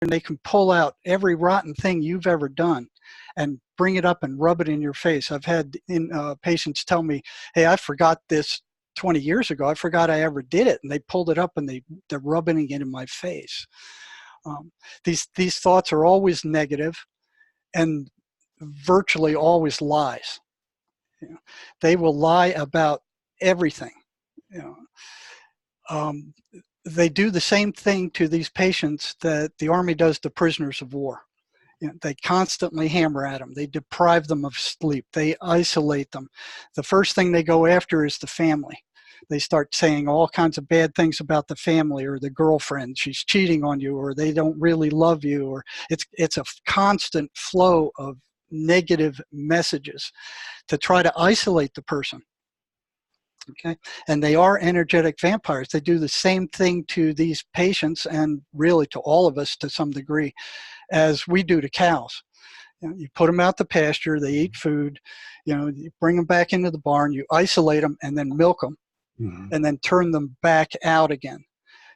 and they can pull out every rotten thing you've ever done and bring it up and rub it in your face. I've had patients tell me, hey, I forgot this 20 years ago. I forgot I ever did it. And they pulled it up and they're rubbing it in my face. These thoughts are always negative and virtually always lies. You know, they will lie about everything. You know, they do the same thing to these patients that the Army does to prisoners of war. You know, they constantly hammer at them. They deprive them of sleep. They isolate them. The first thing they go after is the family. They start saying all kinds of bad things about the family or the girlfriend. She's cheating on you, or they don't really love you, or it's a constant flow of negative messages to try to isolate the person. Okay, and they are energetic vampires. They do the same thing to these patients and really to all of us to some degree as we do to cows. You know, you put them out to pasture, they eat food, you know, you bring them back into the barn, you isolate them and then milk them, and then turn them back out again.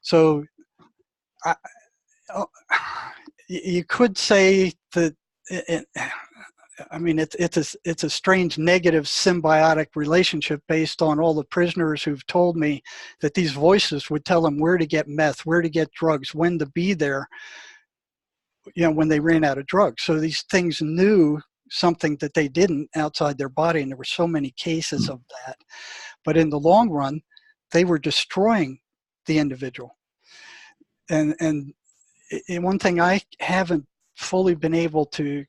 So you could say that I mean, it's a strange negative symbiotic relationship based on all the prisoners who've told me that these voices would tell them where to get meth, where to get drugs, when to be there, you know, when they ran out of drugs. So these things knew something that they didn't outside their body, and there were so many cases of that. But in the long run, they were destroying the individual. And one thing I haven't fully been able to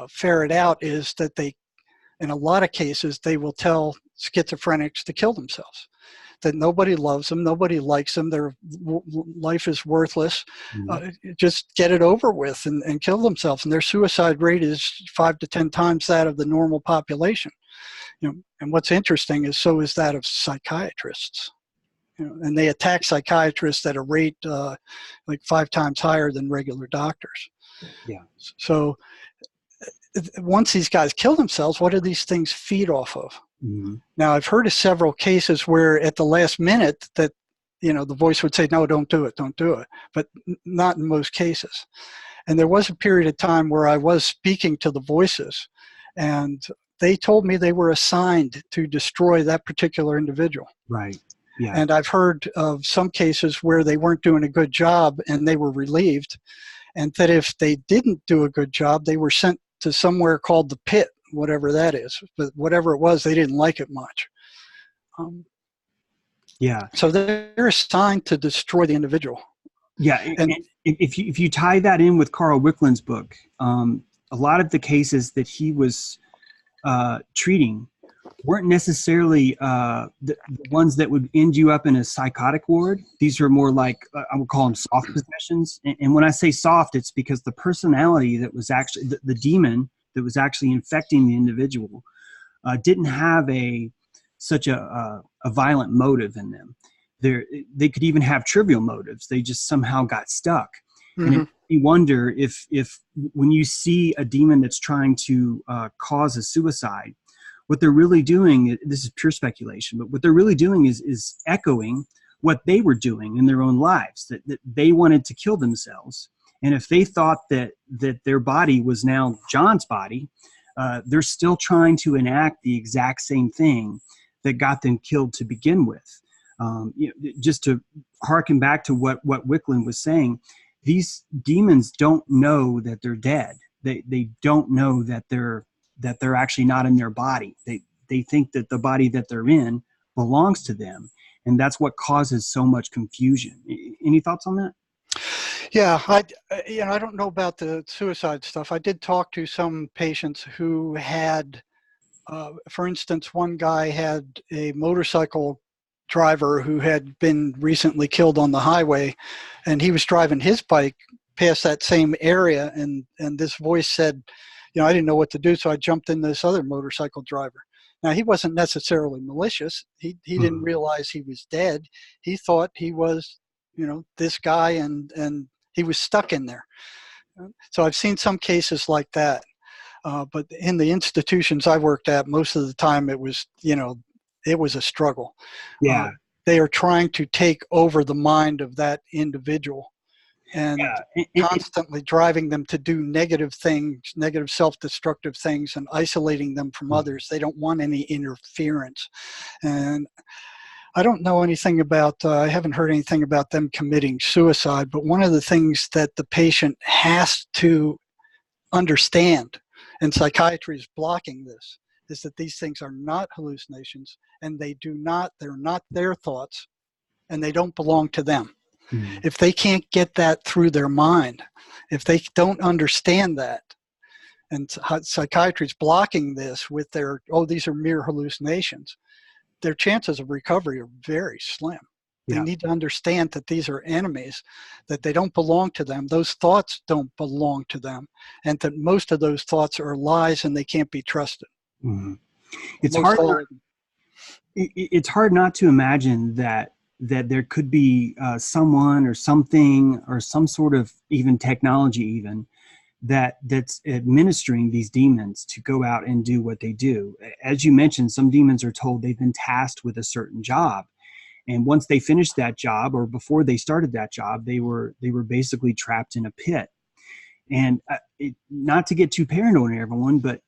ferret out is that they, in a lot of cases, they will tell schizophrenics to kill themselves, that nobody loves them, nobody likes them, their life is worthless, just get it over with and kill themselves. And their suicide rate is 5 to 10 times that of the normal population. You know, and what's interesting is so is that of psychiatrists. You know, and they attack psychiatrists at a rate like 5 times higher than regular doctors. Yeah. So once these guys kill themselves, what do these things feed off of? Now, I've heard of several cases where at the last minute that, you know, the voice would say, no, don't do it, but not in most cases. And there was a period of time where I was speaking to the voices, and they told me they were assigned to destroy that particular individual. Right. Yeah. And I've heard of some cases where they weren't doing a good job and they were relieved, and that if they didn't do a good job, they were sent to somewhere called the pit, whatever that is. But whatever it was, they didn't like it much. Yeah. So they're assigned to destroy the individual. Yeah. And if you tie that in with Carl Wickland's book, a lot of the cases that he was treating weren't necessarily the ones that would end you up in a psychotic ward. These are more like, I would call them soft possessions. And when I say soft, it's because the personality that was actually, the demon that was actually infecting the individual didn't have such a violent motive in them. They could even have trivial motives. They just somehow got stuck. And you wonder if when you see a demon that's trying to cause a suicide, what they're really doing, this is pure speculation, but what they're really doing is echoing what they were doing in their own lives, that they wanted to kill themselves. And if they thought that their body was now John's body, they're still trying to enact the exact same thing that got them killed to begin with. You know, just to harken back to what Wickland was saying, these demons don't know that they're dead. They don't know that they're actually not in their body. They think that the body that they're in belongs to them, and that's what causes so much confusion. Any thoughts on that? Yeah, I don't know about the suicide stuff. I did talk to some patients who had, for instance, one guy had a motorcycle driver who had been recently killed on the highway, and he was driving his bike past that same area, and this voice said, you know, I didn't know what to do, so I jumped in this other motorcycle driver. Now, he wasn't necessarily malicious. He didn't realize he was dead. He thought he was, you know, this guy, and he was stuck in there. So I've seen some cases like that. But in the institutions I worked at, most of the time it was, you know, it was a struggle. Yeah. They are trying to take over the mind of that individual. and Yeah. constantly driving them to do negative things, negative self-destructive things, and isolating them from others. They don't want any interference. And I don't know anything about, I haven't heard anything about them committing suicide, but one of the things that the patient has to understand, and psychiatry is blocking this, is that these things are not hallucinations, and they're not their thoughts, and they don't belong to them. Mhm. If they can't get that through their mind, if they don't understand that, and psychiatry is blocking this with their, oh, these are mere hallucinations, their chances of recovery are very slim. They Yeah. need to understand that these are enemies, that they don't belong to them. Those thoughts don't belong to them, and that most of those thoughts are lies and they can't be trusted. Mhm. It's Most hard. all of them. It's hard not to imagine that there could be someone or something or some sort of even technology even that's administering these demons to go out and do what they do. As you mentioned, some demons are told they've been tasked with a certain job, and once they finished that job or before they started that job, they were basically trapped in a pit. And not to get too paranoid, everyone, but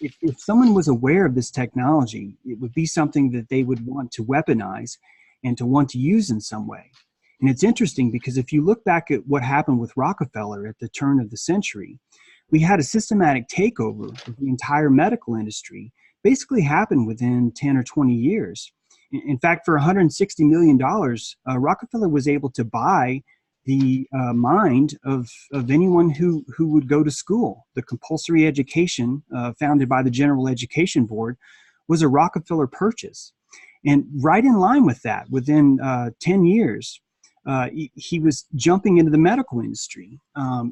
if someone was aware of this technology, it would be something that they would want to weaponize and to want to use in some way. And it's interesting because if you look back at what happened with Rockefeller at the turn of the century, we had a systematic takeover of the entire medical industry, basically happened within 10 or 20 years. In fact, for $160 million, Rockefeller was able to buy the mind of anyone who would go to school. The compulsory education founded by the General Education Board was a Rockefeller purchase. And right in line with that, within 10 years, he was jumping into the medical industry.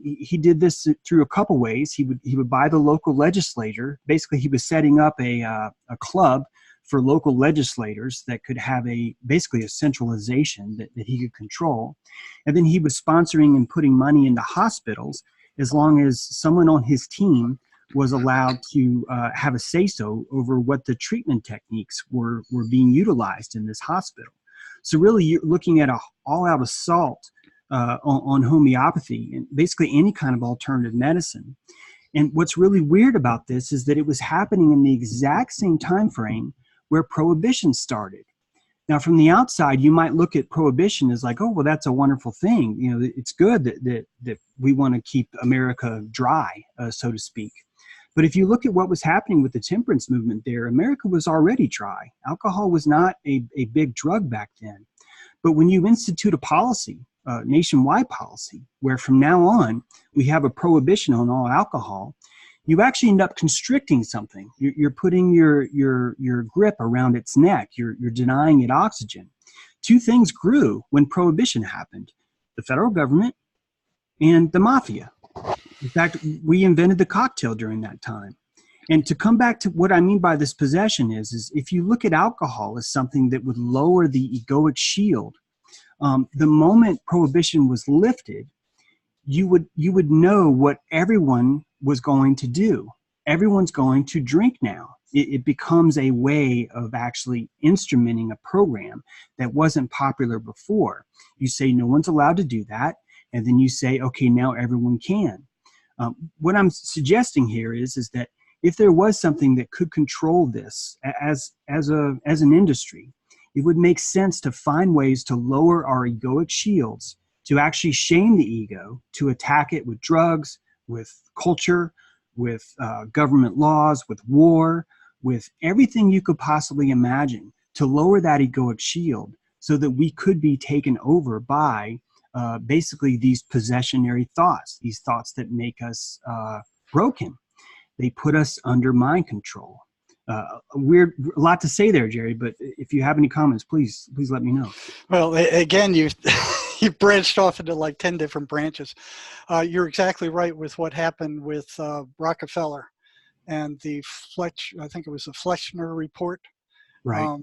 He did this through a couple ways. He would buy the local legislator. Basically, he was setting up a club for local legislators that could have basically a centralization that he could control. And then he was sponsoring and putting money into hospitals as long as someone on his team was allowed to have a say-so over what the treatment techniques were being utilized in this hospital. So really, you're looking at an all-out assault on homeopathy and basically any kind of alternative medicine. And what's really weird about this is that it was happening in the exact same time frame where prohibition started. Now, from the outside, you might look at prohibition as like, oh, well, that's a wonderful thing. You know, it's good that we want to keep America dry, so to speak. But if you look at what was happening with the temperance movement there, America was already dry. Alcohol was not a big drug back then. But when you institute a policy, nationwide policy, where from now on we have a prohibition on all alcohol, you actually end up constricting something. You're putting your grip around its neck. You're denying it oxygen. Two things grew when prohibition happened: the federal government and the mafia. In fact, we invented the cocktail during that time. And to come back to what I mean by this possession is if you look at alcohol as something that would lower the egoic shield, the moment prohibition was lifted, you would know what everyone was going to do. Everyone's going to drink now. It becomes a way of actually instrumenting a program that wasn't popular before. You say no one's allowed to do that, and then you say, okay, now everyone can. What I'm suggesting here is that if there was something that could control this as an industry, it would make sense to find ways to lower our egoic shields, to actually shame the ego, to attack it with drugs, with culture, with government laws, with war, with everything you could possibly imagine, to lower that egoic shield so that we could be taken over by basically these possessionary thoughts, these thoughts that make us broken. They put us under mind control. A lot to say there, Jerry, but if you have any comments, please let me know. Well, again, you branched off into like 10 different branches. You're exactly right with what happened with Rockefeller and I think it was the Flexner report. Right.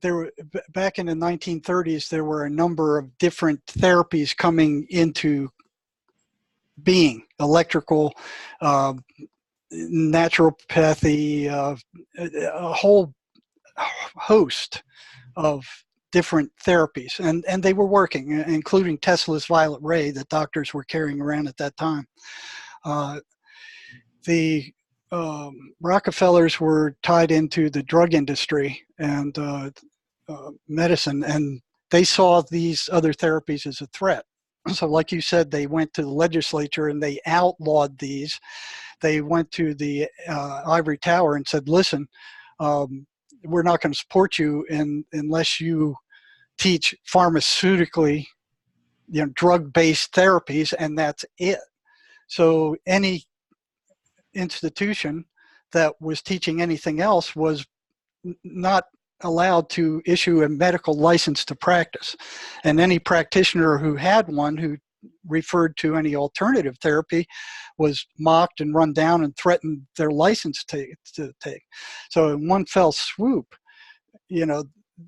There were, back in the 1930s, there were a number of different therapies coming into being: electrical, naturopathy, a whole host of different therapies, and they were working, including Tesla's violet ray that doctors were carrying around at that time. The Rockefellers were tied into the drug industry and medicine, and they saw these other therapies as a threat. So like you said, they went to the legislature and they outlawed these. They went to the ivory tower and said, listen, we're not going to support you unless you teach pharmaceutically, drug-based therapies, and that's it. So any institution that was teaching anything else was not allowed to issue a medical license to practice. And any practitioner who had one who referred to any alternative therapy was mocked and run down and threatened their license to take. So in one fell swoop,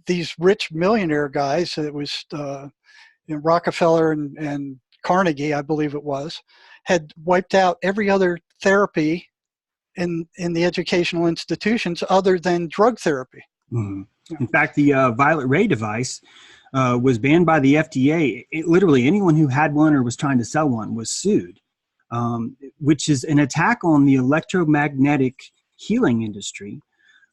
these rich millionaire guys, it was Rockefeller and Carnegie, I believe it was, had wiped out every other therapy in the educational institutions other than drug therapy. Mm-hmm. In fact, the violet ray device was banned by the FDA. Literally anyone who had one or was trying to sell one was sued, which is an attack on the electromagnetic healing industry,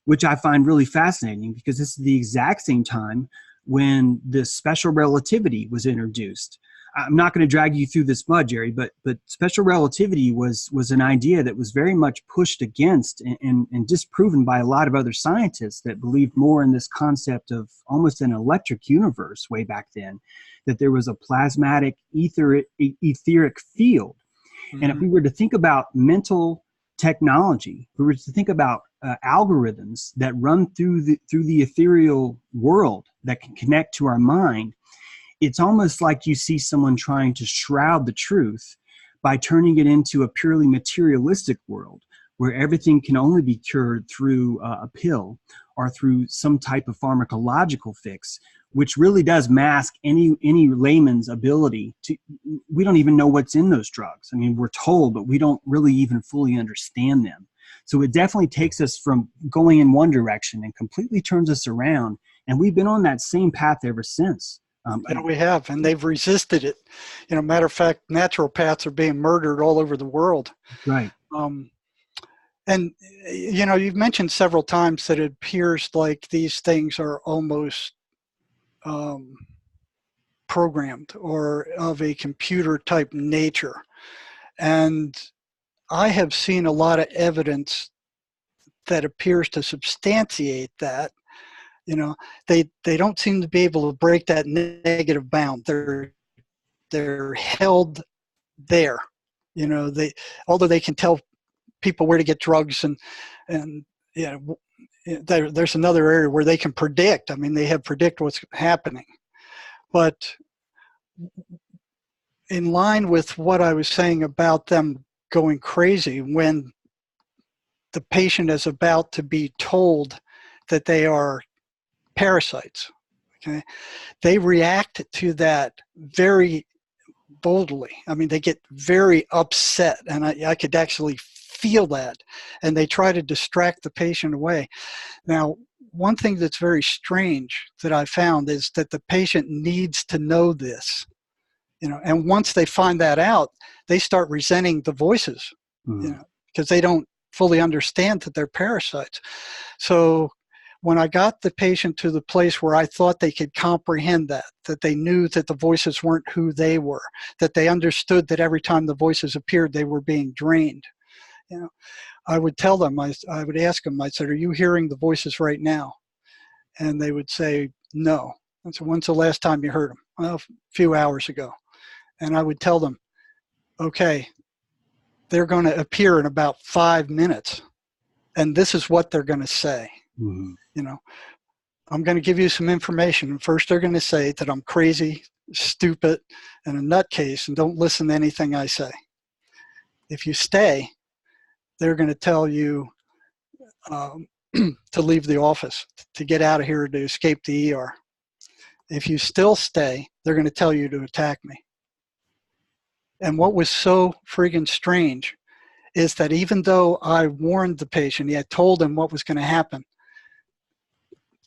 which I find really fascinating because this is the exact same time when the special relativity was introduced. I'm not going to drag you through this mud, Jerry, but special relativity was an idea that was very much pushed against and disproven by a lot of other scientists that believed more in this concept of almost an electric universe way back then, that there was a plasmatic etheric field. Mm-hmm. And if we were to think about mental technology, if we were to think about algorithms that run through the ethereal world that can connect to our mind, it's almost like you see someone trying to shroud the truth by turning it into a purely materialistic world where everything can only be cured through a pill or through some type of pharmacological fix, which really does mask any layman's ability to. We don't even know what's in those drugs. I mean, we're told, but we don't really even fully understand them. So it definitely takes us from going in one direction and completely turns us around. And we've been on that same path ever since. And we have, and they've resisted it. Matter of fact, naturopaths are being murdered all over the world. Right. And, you've mentioned several times that it appears like these things are almost programmed or of a computer type nature. And I have seen a lot of evidence that appears to substantiate that. They don't seem to be able to break that negative bound. They're held there. Although they can tell people where to get drugs and there's another area where they can predict. I mean, they have predict what's happening. But in line with what I was saying about them going crazy, when the patient is about to be told that they are parasites, okay, they react to that very boldly. I mean, they get very upset, and I could actually feel that, and they try to distract the patient away. Now, one thing that's very strange that I found is that the patient needs to know this, and once they find that out, they start resenting the voices, because they don't fully understand that they're parasites. So when I got the patient to the place where I thought they could comprehend that they knew that the voices weren't who they were, that they understood that every time the voices appeared, they were being drained. I would tell them, I would ask them, I said, are you hearing the voices right now? And they would say, no. I said, when's the last time you heard them? Well, a few hours ago. And I would tell them, okay, they're going to appear in about 5 minutes. And this is what they're going to say. Mm-hmm. I'm going to give you some information. First, they're going to say that I'm crazy, stupid, and a nutcase, and don't listen to anything I say. If you stay, they're going to tell you to leave the office, to get out of here, to escape the ER. If you still stay, they're going to tell you to attack me. And what was so friggin' strange is that even though I warned the patient, I told him what was going to happen,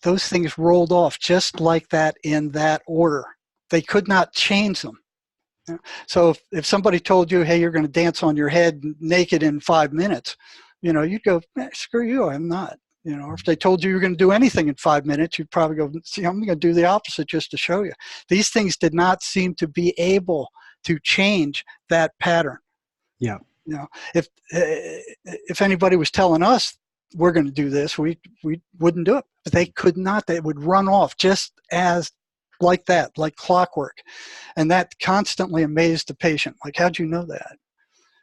those things rolled off just like that in that order. They could not change them. So if somebody told you, hey, you're going to dance on your head naked in 5 minutes, you'd go, screw you, I'm not. Or if they told you you're going to do anything in 5 minutes, you'd probably go, see, I'm going to do the opposite just to show you. These things did not seem to be able to change that pattern. Yeah. If anybody was telling us we're going to do this, we wouldn't do it. But they could not. They would run off just as like that, like clockwork. And that constantly amazed the patient. Like, how'd you know that?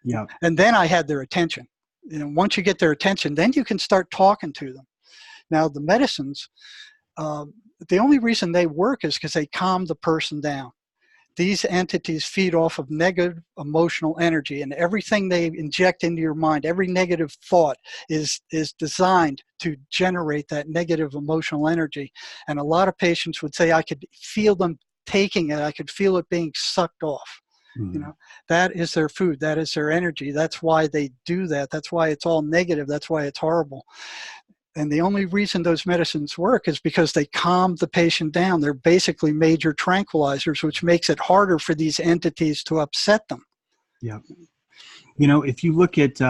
Yeah. And then I had their attention. Once you get their attention, then you can start talking to them. Now, the medicines, the only reason they work is because they calm the person down. These entities feed off of negative emotional energy, and everything they inject into your mind, every negative thought is designed to generate that negative emotional energy. And a lot of patients would say, I could feel them taking it. I could feel it being sucked off. Mm-hmm. That is their food. That is their energy. That's why they do that. That's why it's all negative. That's why it's horrible. And the only reason those medicines work is because they calm the patient down. They're basically major tranquilizers, which makes it harder for these entities to upset them. Yeah. If you look at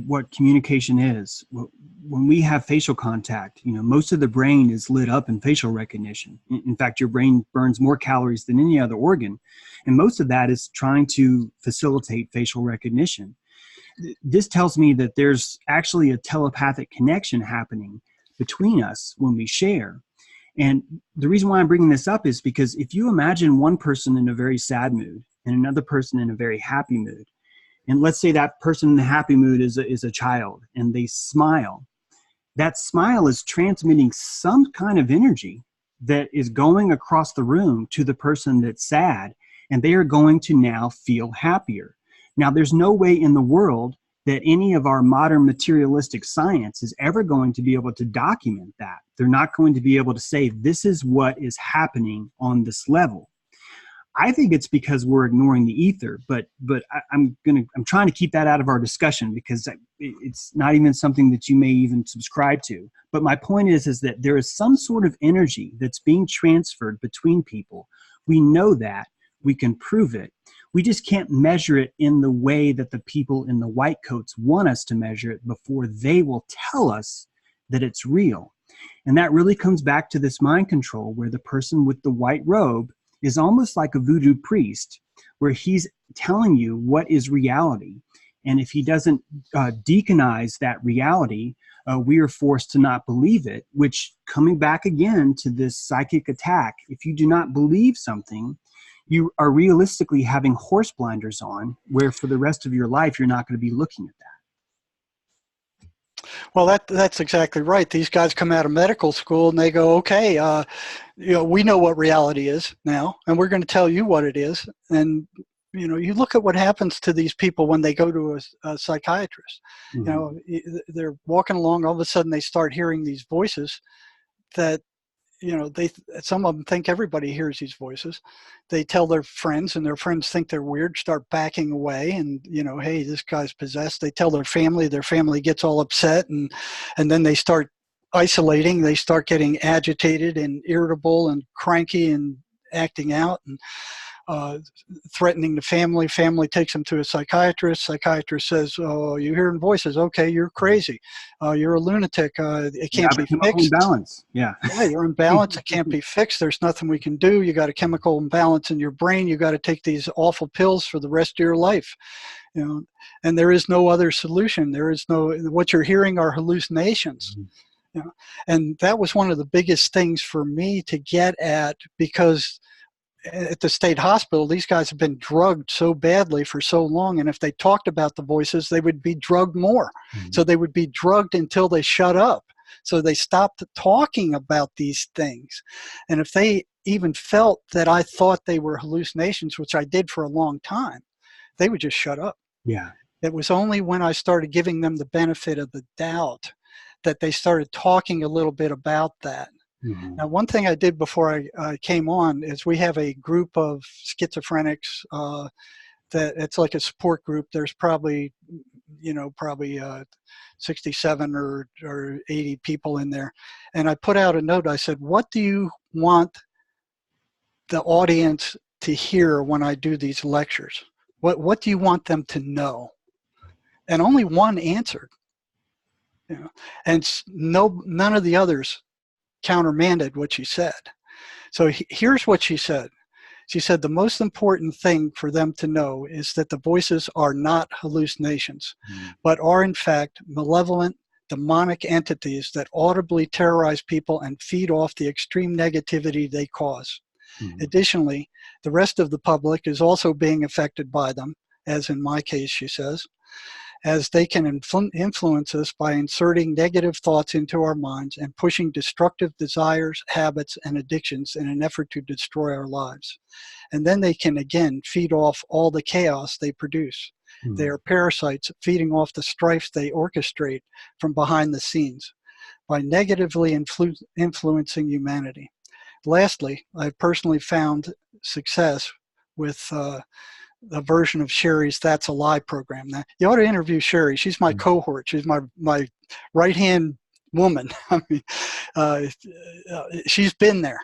what communication is, when we have facial contact, most of the brain is lit up in facial recognition. In fact, your brain burns more calories than any other organ. And most of that is trying to facilitate facial recognition. This tells me that there's actually a telepathic connection happening between us when we share. And the reason why I'm bringing this up is because if you imagine one person in a very sad mood and another person in a very happy mood, and let's say that person in the happy mood is a child and they smile, that smile is transmitting some kind of energy that is going across the room to the person that's sad, and they are going to now feel happier. Now, there's no way in the world that any of our modern materialistic science is ever going to be able to document that. They're not going to be able to say, this is what is happening on this level. I think it's because we're ignoring the ether, but I'm trying to keep that out of our discussion because it's not even something that you may even subscribe to. But my point is that there is some sort of energy that's being transferred between people. We know that. We can prove it. We just can't measure it in the way that the people in the white coats want us to measure it before they will tell us that it's real. And that really comes back to this mind control where the person with the white robe is almost like a voodoo priest, where he's telling you what is reality. And if he doesn't deaconize that reality, we are forced to not believe it, which, coming back again to this psychic attack, if you do not believe something, you are realistically having horse blinders on, where for the rest of your life, you're not going to be looking at that. Well, that's exactly right. These guys come out of medical school and they go, okay, we know what reality is now, and we're going to tell you what it is. And, you look at what happens to these people when they go to a psychiatrist. Mm-hmm. They're walking along, all of a sudden they start hearing these voices that, some of them think everybody hears these voices. They tell their friends, and their friends think they're weird, start backing away, and hey, this guy's possessed. They tell their family gets all upset, and then they start isolating. They start getting agitated and irritable and cranky and acting out and threatening the family. Family takes them to a psychiatrist. Psychiatrist says, "Oh, you're hearing voices. Okay, you're crazy. You're a lunatic. It can't be fixed. Imbalance. Yeah, you're in balance. It can't be fixed. There's nothing we can do. You got a chemical imbalance in your brain. You got to take these awful pills for the rest of your life." And there is no other solution. There is no. What you're hearing are hallucinations. Mm-hmm. And that was one of the biggest things for me to get at, because at the state hospital, these guys have been drugged so badly for so long, and if they talked about the voices, they would be drugged more. Mm-hmm. So they would be drugged until they shut up. So they stopped talking about these things. And if they even felt that I thought they were hallucinations, which I did for a long time, they would just shut up. Yeah. It was only when I started giving them the benefit of the doubt that they started talking a little bit about that. Mm-hmm. Now, one thing I did before I came on is we have a group of schizophrenics that it's like a support group. There's probably probably 67 or 80 people in there. And I put out a note. I said, what do you want the audience to hear when I do these lectures? What do you want them to know? And only one answered. And none of the others countermanded what she said. So here's what she said. She said the most important thing for them to know is that the voices are not hallucinations, but are in fact malevolent, demonic entities that audibly terrorize people and feed off the extreme negativity they cause. Additionally, the rest of the public is also being affected by them, as in my case, she says, as they can influence us by inserting negative thoughts into our minds and pushing destructive desires, habits, and addictions in an effort to destroy our lives. And then they can again feed off all the chaos they produce. They are parasites feeding off the strife they orchestrate from behind the scenes by negatively influencing humanity. Lastly, I've personally found success with a version of Sherry's That's a Lie program. Now, you ought to interview Sherry. She's my cohort. She's my right-hand woman. I mean, she's been there.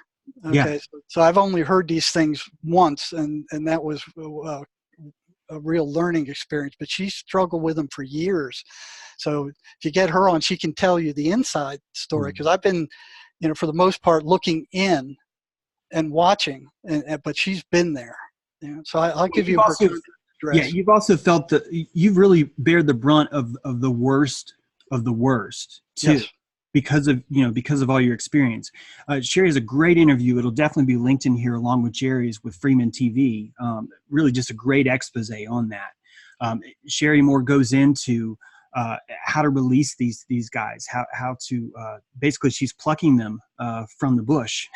Okay, yeah. So I've only heard these things once, and that was a real learning experience. But she struggled with them for years. So if you get her on, she can tell you the inside story. Because I've been, for the most part, looking in and watching, but she's been there. So I'll give you her address. Yeah, you've also felt that you've really bared the brunt of the worst of the worst too, yes. because of all your experience. Sherry has a great interview. It'll definitely be linked in here along with Jerry's with Freeman TV. Really, just a great expose on that. Sherry more goes into how to release these guys, how to basically she's plucking them from the bush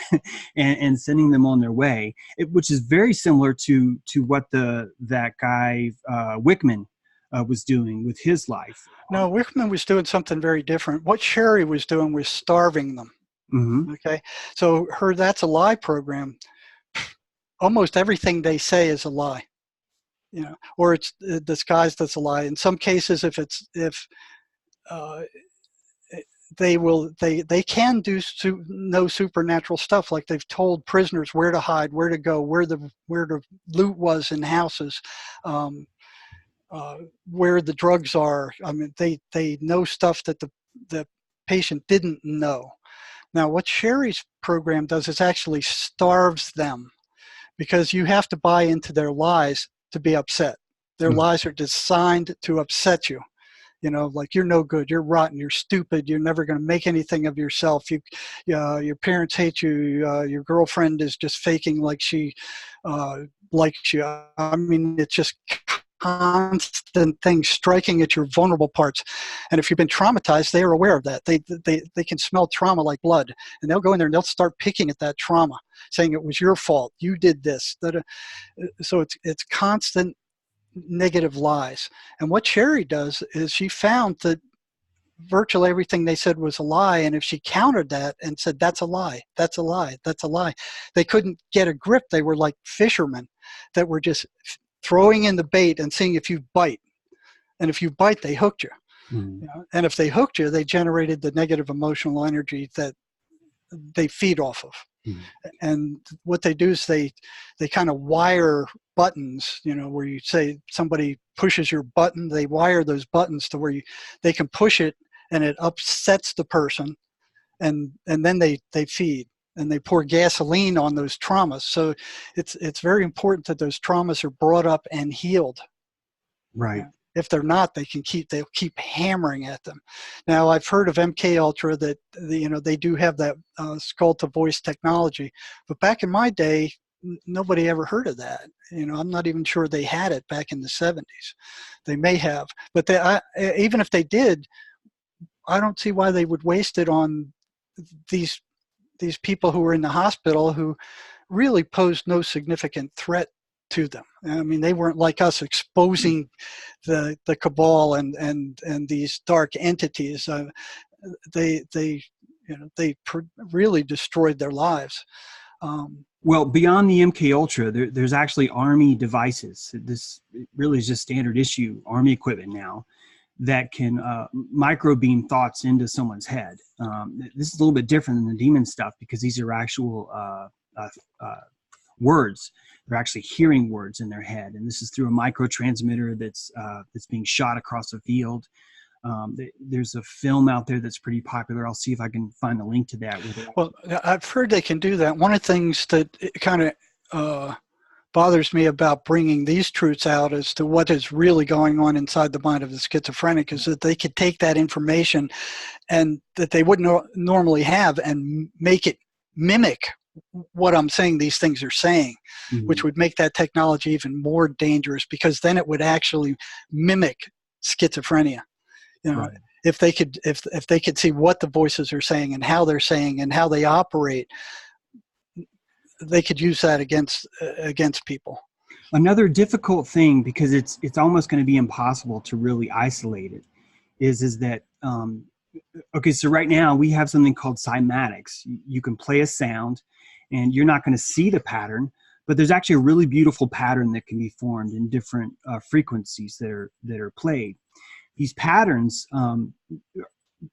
and sending them on their way, which is very similar to what that guy Wickman was doing with his life. No, Wickman was doing something very different. What Sherry was doing was starving them. Okay, so her That's a Lie program, almost everything they say is a lie. Or it's disguised as a lie. In some cases, they can do no supernatural stuff, like they've told prisoners where to hide, where to go, where the loot was in houses, where the drugs are. I mean, they know stuff that the patient didn't know. Now, what Sherry's program does is actually starves them, because you have to buy into their lies to be upset. Their lies are designed to upset you. Like, you're no good, you're rotten, you're stupid, you're never going to make anything of yourself. Your parents hate you. Your girlfriend is just faking like she likes you. I mean, it's just constant things striking at your vulnerable parts. And if you've been traumatized, they are aware of that. They can smell trauma like blood, and they'll go in there and they'll start picking at that trauma, saying it was your fault, you did this. So it's constant negative lies. And what Sherry does is she found that virtually everything they said was a lie, and if she countered that and said, that's a lie, that's a lie, that's a lie, they couldn't get a grip. They were like fishermen that were just throwing in the bait and seeing if you bite. And if you bite, they hooked you. And if they hooked you, they generated the negative emotional energy that they feed off of. And what they do is they kind of wire buttons, where you say somebody pushes your button, they wire those buttons to where they can push it and it upsets the person, and then they feed and they pour gasoline on those traumas. So it's very important that those traumas are brought up and healed. Right. If they're not, they'll keep hammering at them. Now, I've heard of MK Ultra that they do have that skull to voice technology, but back in my day, nobody ever heard of that. I'm not even sure they had it back in the 70s. They may have, but even if they did, I don't see why they would waste it on these people who were in the hospital who really posed no significant threat to them. I mean, they weren't like us exposing the cabal and these dark entities. They really destroyed their lives. Well, beyond the MK Ultra, there's actually Army devices. This really is just standard issue Army equipment now that can microbeam thoughts into someone's head. This is a little bit different than the demon stuff because these are actual words. They're actually hearing words in their head, and this is through a microtransmitter that's being shot across a field. There's a film out there that's pretty popular. I'll see if I can find the link to that. Well, I've heard they can do that. One of the things that kind of bothers me about bringing these truths out as to what is really going on inside the mind of the schizophrenic is that they could take that information and that they wouldn't normally have and make it mimic what I'm saying these things are saying, which would make that technology even more dangerous because then it would actually mimic schizophrenia. You know, if they could see what the voices are saying and how they're saying and how they operate, they could use that against people. Another difficult thing, because it's almost going to be impossible to really isolate it, is that okay, so right now we have something called cymatics. You can play a sound and you're not going to see the pattern, but there's actually a really beautiful pattern that can be formed in different frequencies that are played. These patterns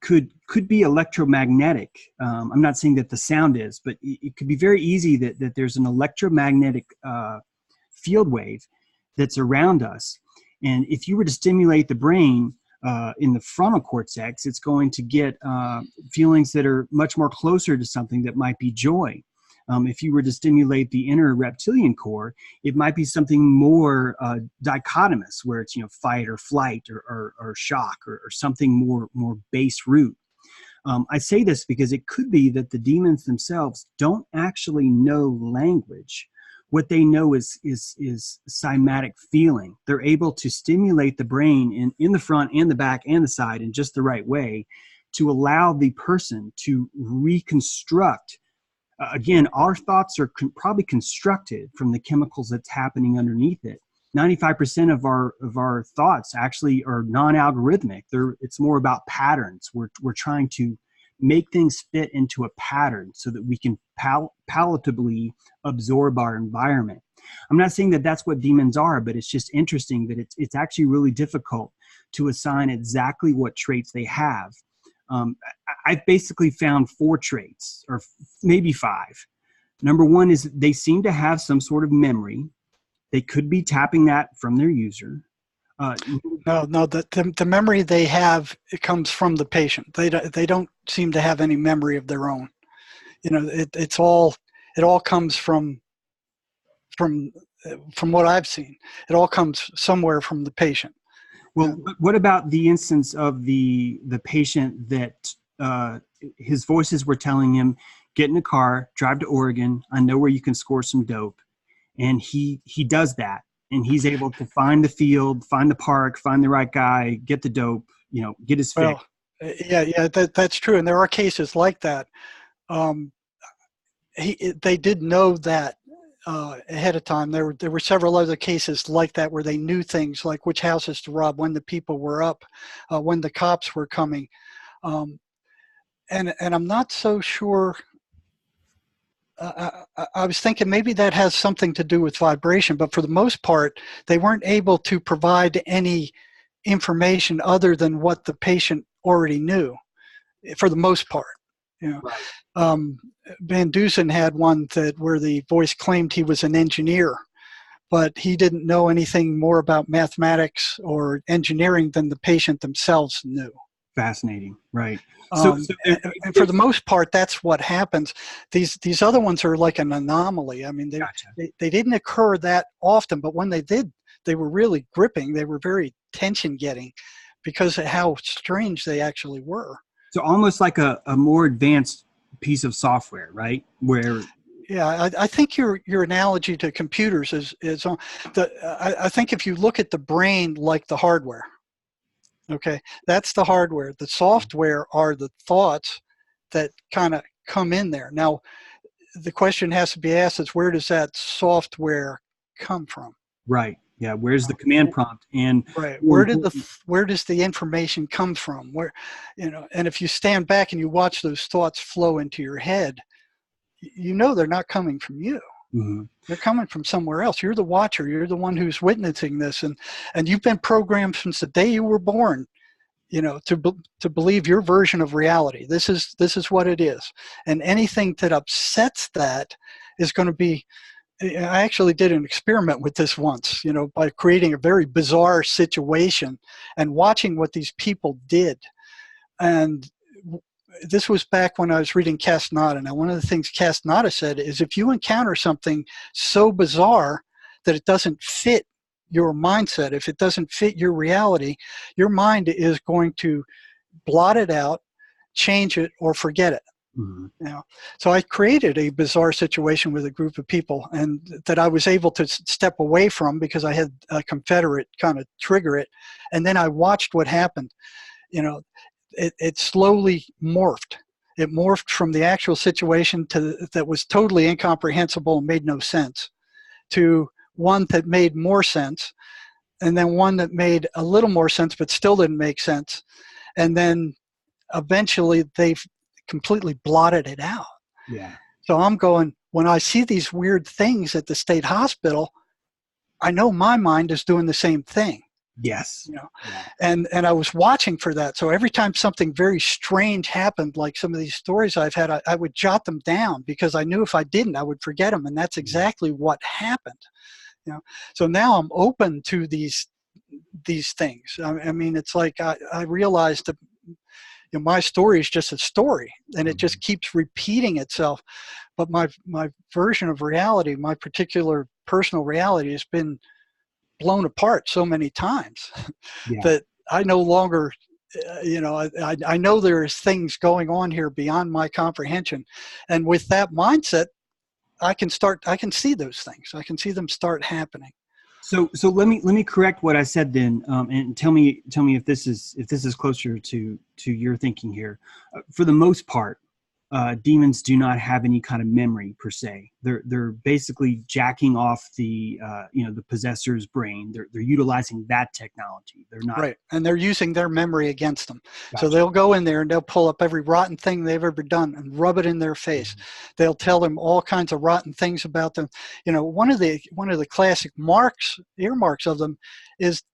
could be electromagnetic. I'm not saying that the sound is, but it could be very easy that there's an electromagnetic field wave that's around us. And if you were to stimulate the brain in the frontal cortex, it's going to get feelings that are much more closer to something that might be joy. If you were to stimulate the inner reptilian core, it might be something more dichotomous, where it's, you know, fight or flight or shock or something more base root. I say this because it could be that the demons themselves don't actually know language. What they know is cymatic feeling. They're able to stimulate the brain in the front and the back and the side in just the right way to allow the person to reconstruct. Again, our thoughts are probably constructed from the chemicals that's happening underneath it. 95% of our thoughts actually are non-algorithmic. It's more about patterns. We're trying to make things fit into a pattern so that we can palatably absorb our environment. I'm not saying that that's what demons are, but it's just interesting that it's actually really difficult to assign exactly what traits they have. I've basically found 4 traits, or maybe 5. Number 1 is they seem to have some sort of memory. They could be tapping that from their user. No, the memory they have, it comes from the patient. They don't seem to have any memory of their own. You know, it all comes from what I've seen. It all comes somewhere from the patient. Well, what about the instance of the patient that his voices were telling him, get in a car, drive to Oregon, I know where you can score some dope. And he does that. And he's able to find the field, find the park, find the right guy, get the dope, you know, get his fix. Well, yeah, that's true. And there are cases like that. They did know that ahead of time. There were several other cases like that where they knew things like which houses to rob, when the people were up, when the cops were coming. And I'm not so sure. I was thinking maybe that has something to do with vibration, but for the most part, they weren't able to provide any information other than what the patient already knew, for the most part. You know, Right. Van Dusen had one where the voice claimed he was an engineer, but he didn't know anything more about mathematics or engineering than the patient themselves knew. Fascinating, right? And for the most part, that's what happens. These other ones are like an anomaly. I mean, Gotcha. they didn't occur that often, but when they did, they were really gripping. They were very tension-getting because of how strange they actually were. So almost like a more advanced piece of software, right? Where yeah, I think your analogy to computers is on I think if you look at the brain like the hardware. Okay, that's the hardware. The software are the thoughts that kind of come in there. Now, the question has to be asked is where does that software come from? right. Yeah. Where's the command prompt? And Right. Where does the information come from? Where, you know, and if you stand back and you watch those thoughts flow into your head, you know they're not coming from you. mm-hmm. They're coming from somewhere else. You're the watcher. You're the one who's witnessing this, and you've been programmed since the day you were born to believe your version of reality. This is what it is, and anything that upsets that is going to be. I actually did an experiment with this once, by creating a very bizarre situation and watching what these people did. And this was back when I was reading Castaneda. Now, one of the things Castaneda said is if you encounter something so bizarre that it doesn't fit your mindset, if it doesn't fit your reality, your mind is going to blot it out, change it, or forget it. Mm-hmm. So I created a bizarre situation with a group of people, and that I was able to step away from because I had a Confederate kind of trigger it, and then I watched what happened. It slowly morphed. It morphed from the actual situation that was totally incomprehensible and made no sense, to one that made more sense, and then one that made a little more sense but still didn't make sense, and then eventually they completely blotted it out. Yeah. So I'm going, when I see these weird things at the state hospital, I know my mind is doing the same thing. Yes. Yeah. And I was watching for that. So every time something very strange happened, like some of these stories I've had, I would jot them down because I knew if I didn't, I would forget them. And that's exactly what happened. So now I'm open to these things. I mean, it's like I realized that my story is just a story, and it just keeps repeating itself. But my version of reality, my particular personal reality, has been blown apart so many times that I no longer, I know there's things going on here beyond my comprehension. And with that mindset, I can see those things. I can see them start happening. So let me correct what I said then, and tell me if this is closer to your thinking here. For the most part, demons do not have any kind of memory per se. They're basically jacking off the the possessor's brain. They're utilizing that technology. They're not right, and they're using their memory against them. Gotcha. So they'll go in there and they'll pull up every rotten thing they've ever done and rub it in their face. Mm-hmm. They'll tell them all kinds of rotten things about them. One of the classic earmarks of them is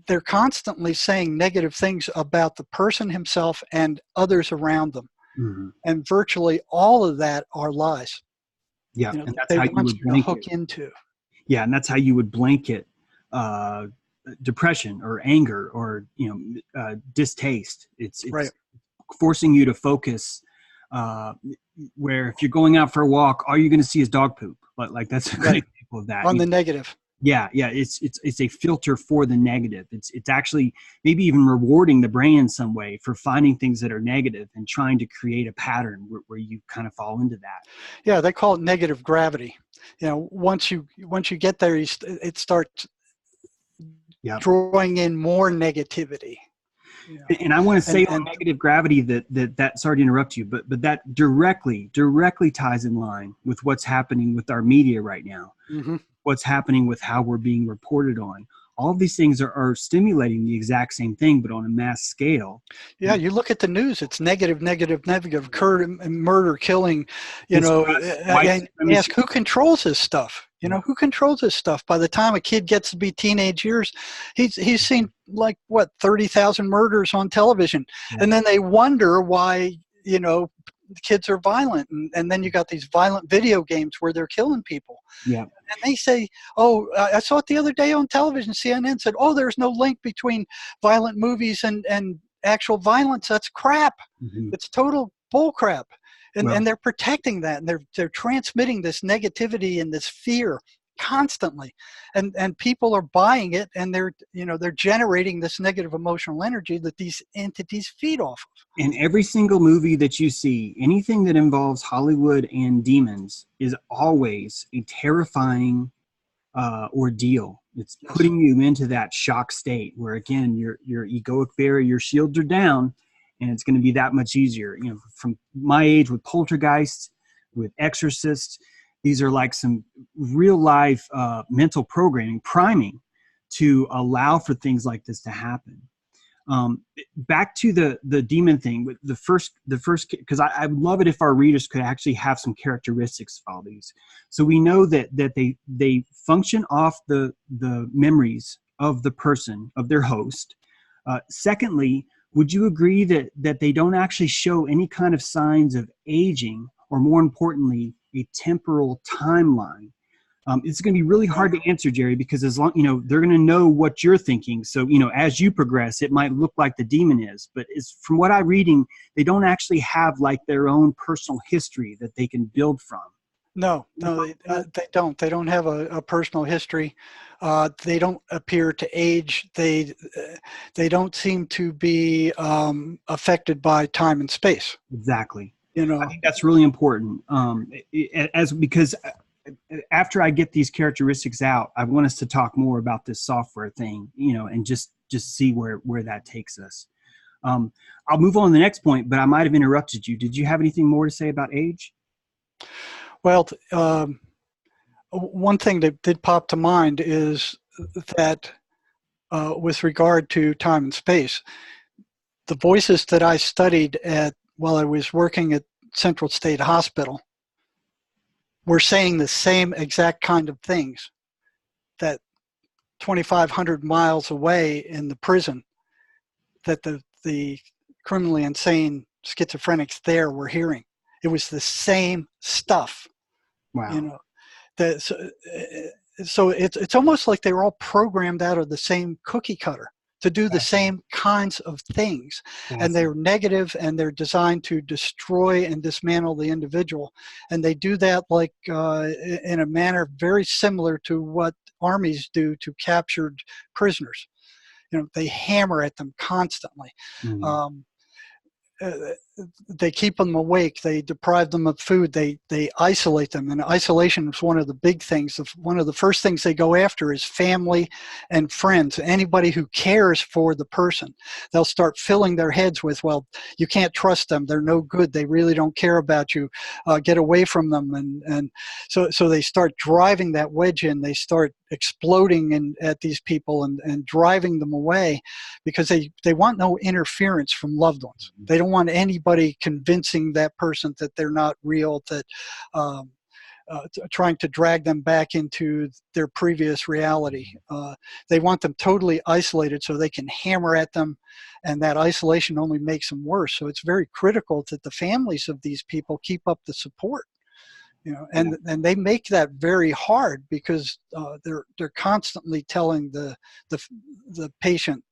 they're constantly saying negative things about the person himself and others around them. Mm-hmm. And virtually all of that are lies. Yeah, and that's how you would blanket into. Yeah, and that's how you would blanket depression or anger or distaste. It's right. Forcing you to focus. Where if you're going out for a walk, all you're going to see is dog poop. Like that's a great example of that. On the negative. Yeah, it's a filter for the negative. It's actually maybe even rewarding the brain in some way for finding things that are negative and trying to create a pattern where you kind of fall into that. Yeah, they call it negative gravity. Once you get there, it starts drawing in more negativity. And I want to say on negative gravity that sorry to interrupt you, but that directly ties in line with what's happening with our media right now. Mm-hmm. What's happening with how we're being reported on. All of these things are stimulating the exact same thing, but on a mass scale. Yeah, you look at the news, it's negative, murder, killing, and ask who controls this stuff? Who controls this stuff? By the time a kid gets to be teenage years, he's seen 30,000 murders on television. Yeah. And then they wonder why, kids are violent. And then you got these violent video games where they're killing people. Yeah. And they say, I saw it the other day on television. CNN said, there's no link between violent movies and actual violence. That's crap. Mm-hmm. It's total bull crap. And they're protecting that. And they're transmitting this negativity and this fear constantly. And people are buying it, and they're generating this negative emotional energy that these entities feed off of. And every single movie that you see, anything that involves Hollywood and demons is always a terrifying ordeal. It's putting you into that shock state where, again, your egoic barrier, your shields are down, and it's going to be that much easier. From my age with Poltergeist, with Exorcist, these are like some real life mental programming, priming to allow for things like this to happen. Back to the demon thing with the first, because I would love it if our readers could actually have some characteristics of all these. So we know that they function off the memories of the person, of their host. Secondly, would you agree that they don't actually show any kind of signs of aging, or more importantly, a temporal timeline? It's going to be really hard to answer, Jerry, because as long, they're going to know what you're thinking. So, as you progress, it might look like the demon is, but from what I'm reading, they don't actually have like their own personal history that they can build from. No, they don't. They don't have a personal history. They don't appear to age. They don't seem to be affected by time and space. Exactly. I think that's really important. Because after I get these characteristics out, I want us to talk more about this software thing, and just see where that takes us. I'll move on to the next point, but I might have interrupted you. Did you have anything more to say about age? Well, one thing that did pop to mind is that with regard to time and space, the voices that I studied while I was working at Central State Hospital were saying the same exact kind of things that 2,500 miles away in the prison that the criminally insane schizophrenics there were hearing. It was the same stuff. Wow. So it's almost like they were all programmed out of the same cookie cutter to do the same kinds of things. And they're negative, and they're designed to destroy and dismantle the individual. And they do that like in a manner very similar to what armies do to captured prisoners. They hammer at them constantly. Mm-hmm. They keep them awake. They deprive them of food. They isolate them. And isolation is one of the big things. One of the first things they go after is family and friends. Anybody who cares for the person. They'll start filling their heads with, well, you can't trust them. They're no good. They really don't care about you. Get away from them. And so they start driving that wedge in. They start exploding at these people and driving them away because they want no interference from loved ones. They don't want anybody convincing that person that they're not real, that trying to drag them back into their previous reality. They want them totally isolated so they can hammer at them, and that isolation only makes them worse. So it's very critical that the families of these people keep up the support. And they make that very hard because they're constantly telling the patient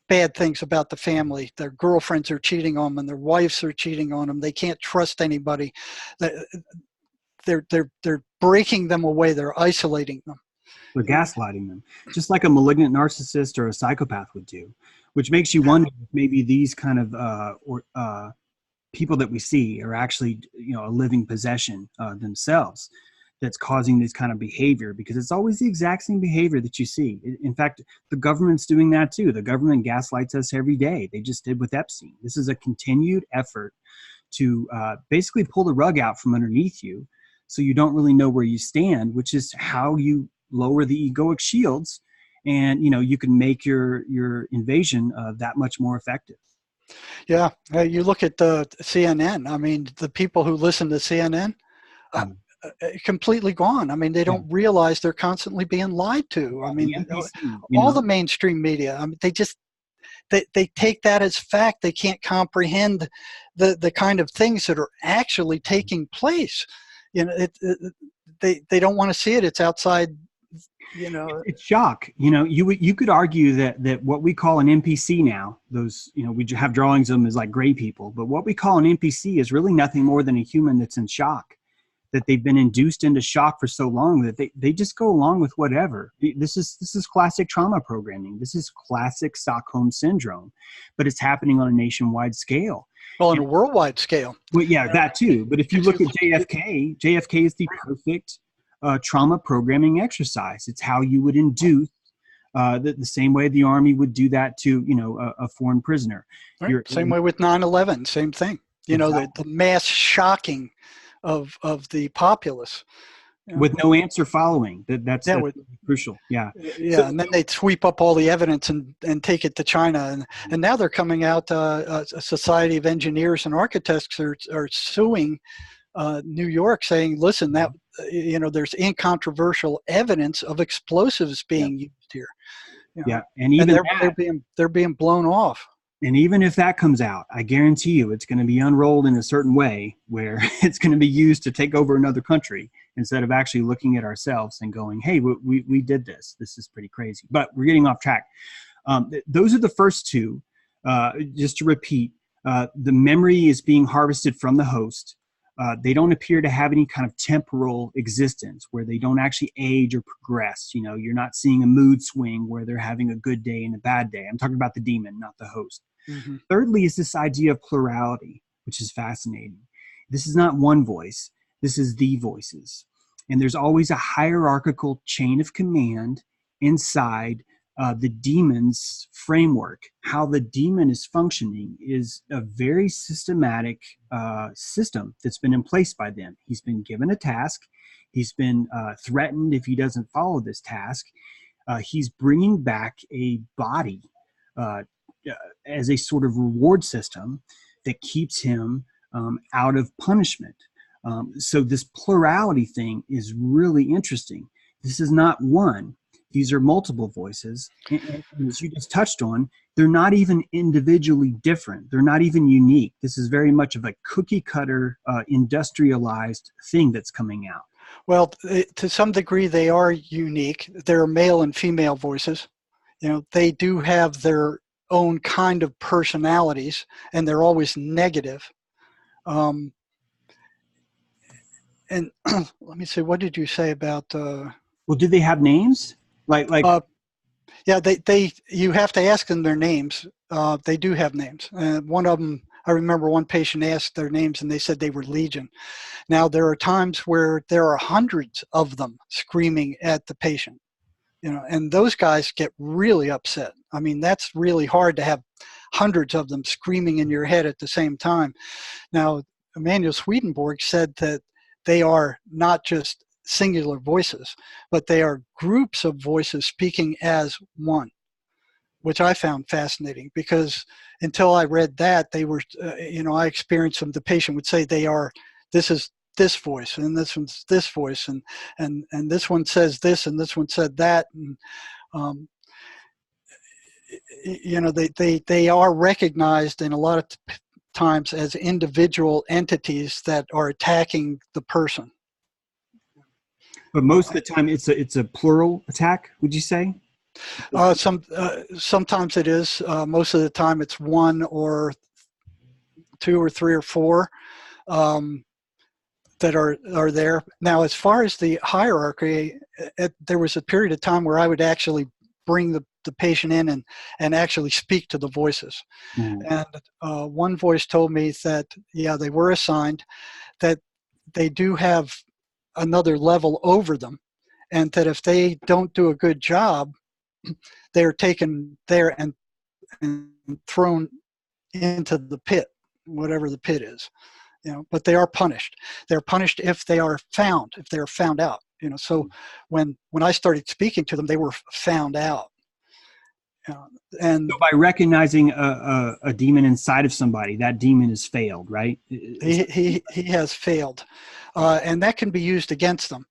bad things about the family. Their girlfriends are cheating on them, and their wives are cheating on them. They can't trust anybody. They're breaking them away. They're isolating them. They're gaslighting them, just like a malignant narcissist or a psychopath would do, which makes you wonder if maybe these kind of people that we see are actually, a living possession themselves that's causing this kind of behavior, because it's always the exact same behavior that you see. In fact, the government's doing that too. The government gaslights us every day. They just did with Epstein. This is a continued effort to basically pull the rug out from underneath you so you don't really know where you stand, which is how you lower the egoic shields, and you can make your invasion that much more effective. Yeah, you look at the CNN. I mean, the people who listen to CNN, completely gone. I mean, they don't realize they're constantly being lied to. I mean, all the mainstream media. I mean, they take that as fact. They can't comprehend the kind of things that are actually taking place. They don't want to see it. It's outside. It's shock. You could argue that what we call an NPC now, those, we have drawings of them as like gray people, but what we call an NPC is really nothing more than a human that's in shock, that they've been induced into shock for so long that they just go along with whatever. This is classic trauma programming. This is classic Stockholm syndrome, but it's happening on a nationwide scale. Well, on a worldwide scale. Well, yeah, that too. But if you look at JFK is the perfect trauma programming exercise. It's how you would induce the same way the Army would do that to a foreign prisoner. Right. Same way with 9/11. Same thing. Exactly. The mass shocking of the populace. With no answer following. That's crucial. Yeah. Yeah, so, and then they'd sweep up all the evidence and take it to China. And now they're coming out, a Society of Engineers and Architects are suing New York, saying, listen, that there's incontrovertible evidence of explosives being used here. You know, Yeah. And and even they're being blown off. and even if that comes out, I guarantee you it's going to be unrolled in a certain way where it's going to be used to take over another country instead of actually looking at ourselves and going, hey, we did this. This is pretty crazy. But we're getting off track. Those are the first two. Just to repeat, the memory is being harvested from the host. They don't appear to have any kind of temporal existence where they don't actually age or progress. You know, you're not seeing a mood swing where they're having a good day and a bad day. I'm talking about the demon, not the host. Mm-hmm. Thirdly is this idea of plurality, which is fascinating. This is not one voice. This is the voices. And there's always a hierarchical chain of command inside the demon's framework. How the demon is functioning is a very systematic system that's been in place by them. He's been given a task. He's been threatened if he doesn't follow this task. He's bringing back a body as a sort of reward system that keeps him out of punishment. So this plurality thing is really interesting. This is not one. These are multiple voices. And as you just touched on, they're not even individually different. They're not even unique. This is very much of a cookie cutter, industrialized thing that's coming out. Well, to some degree, they are unique. There are male and female voices. You know, they do have their own kind of personalities, and they're always negative. And let me see, what did you say about? Well, do they have names? Like Yeah, you have to ask them their names. They do have names. One of them, I remember one patient asked their names, and they said they were Legion. Now, there are times where there are hundreds of them screaming at the patient, you know, and those guys get really upset. I mean, that's really hard to have hundreds of them screaming in your head at the same time. Now, Emanuel Swedenborg said that they are not just singular voices, but they are groups of voices speaking as one, which I found fascinating because until I read that, they were, you know, I experienced them. The patient would say this is this voice, and this one's this voice, and this one says this, and this one said that, and you know, they are recognized in a lot of times as individual entities that are attacking the person. But most of the time, it's a plural attack. Would you say? Sometimes it is. Most of the time, it's one or two or three or four that are there. Now, as far as the hierarchy, there was a period of time where I would actually bring the patient in and actually speak to the voices. And one voice told me that, yeah, they were assigned, that they do have another level over them, and that if they don't do a good job, they're taken there and thrown into the pit, whatever the pit is, you know, but they are punished. They're punished if they are found out, you know. So when I started speaking to them, they were found out. And so by recognizing a demon inside of somebody, that demon has failed, right? He has failed, and that can be used against them.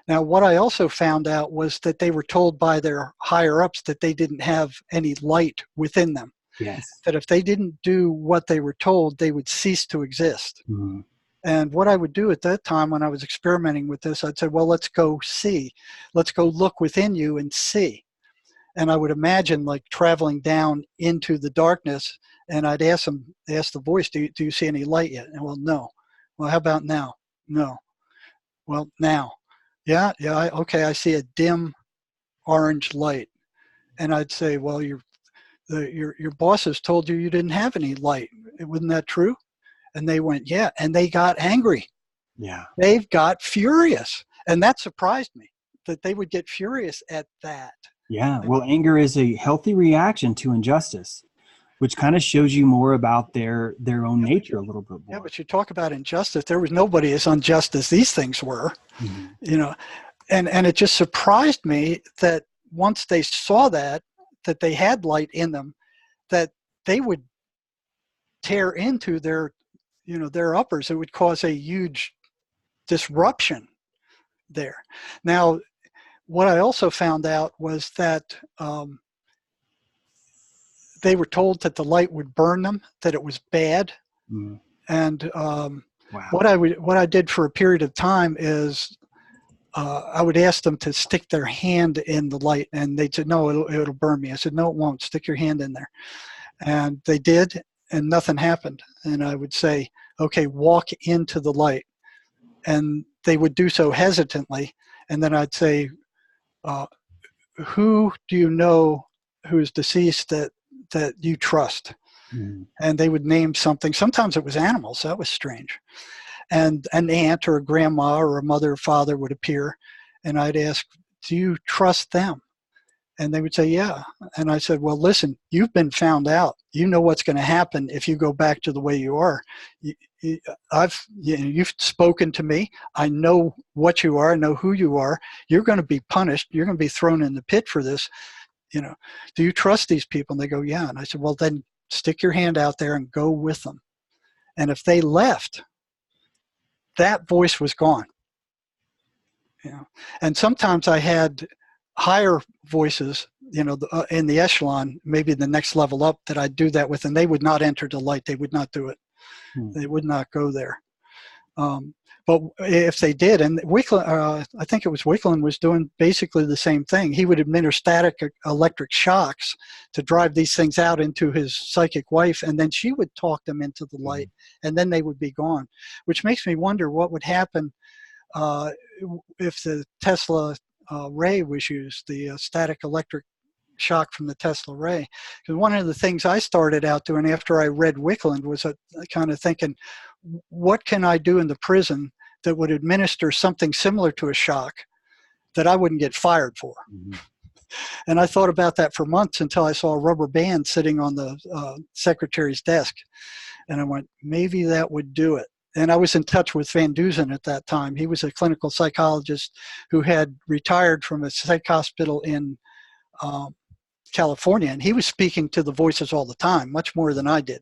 Now, what I also found out was that they were told by their higher ups that they didn't have any light within them. Yes. That if they didn't do what they were told, they would cease to exist. Mm-hmm. And what I would do at that time when I was experimenting with this, I'd say, well, let's go see. Let's go look within you and see. And I would imagine like traveling down into the darkness, and I'd ask the voice, do you see any light yet? And well, no. Well, how about now? No. Well, now. Yeah, okay, I see a dim orange light. And I'd say, well, your bosses told you didn't have any light. Wasn't that true? And they went, yeah, and they got angry. Yeah. They've got furious. And that surprised me, that they would get furious at that. Yeah, well, anger is a healthy reaction to injustice, which kind of shows you more about their own nature a little bit more. Yeah, but you talk about injustice. There was nobody as unjust as these things were, you know, and it just surprised me that once they saw that they had light in them, that they would tear into their uppers. It would cause a huge disruption there. Now, what I also found out was that they were told that the light would burn them, that it was bad. Mm. And Wow. what I did for a period of time is I would ask them to stick their hand in the light, and they said, no, it'll burn me. I said, no, it won't. Stick your hand in there. And they did, and nothing happened. And I would say, okay, walk into the light. And they would do so hesitantly. And then I'd say, who do you know who is deceased that you trust? Mm. And they would name something. Sometimes it was animals. That was strange. And an aunt or a grandma or a mother or father would appear. And I'd ask, do you trust them? And they would say, yeah. And I said, well, listen, you've been found out. You know what's going to happen if you go back to the way you are. You've spoken to me. I know what you are. I know who you are. You're going to be punished. You're going to be thrown in the pit for this. You know, do you trust these people? And they go, yeah. And I said, well, then stick your hand out there and go with them. And if they left, that voice was gone. You know, and sometimes I had higher voices, you know, in the echelon, maybe the next level up, that I'd do that with, and they would not enter the light. They would not do it. They would not go there. But if they did, and Wicklund, I think it was Wicklund, was doing basically the same thing. He would administer static electric shocks to drive these things out into his psychic wife, and then she would talk them into the light, and then they would be gone, which makes me wonder what would happen if the Tesla ray was used, the static electric shock from the Tesla ray. Because one of the things I started out doing after I read Wicklund was kind of thinking, what can I do in the prison that would administer something similar to a shock that I wouldn't get fired for? Mm-hmm. And I thought about that for months until I saw a rubber band sitting on the secretary's desk. And I went, maybe that would do it. And I was in touch with Van Dusen at that time. He was a clinical psychologist who had retired from a psych hospital in California, and he was speaking to the voices all the time, much more than I did.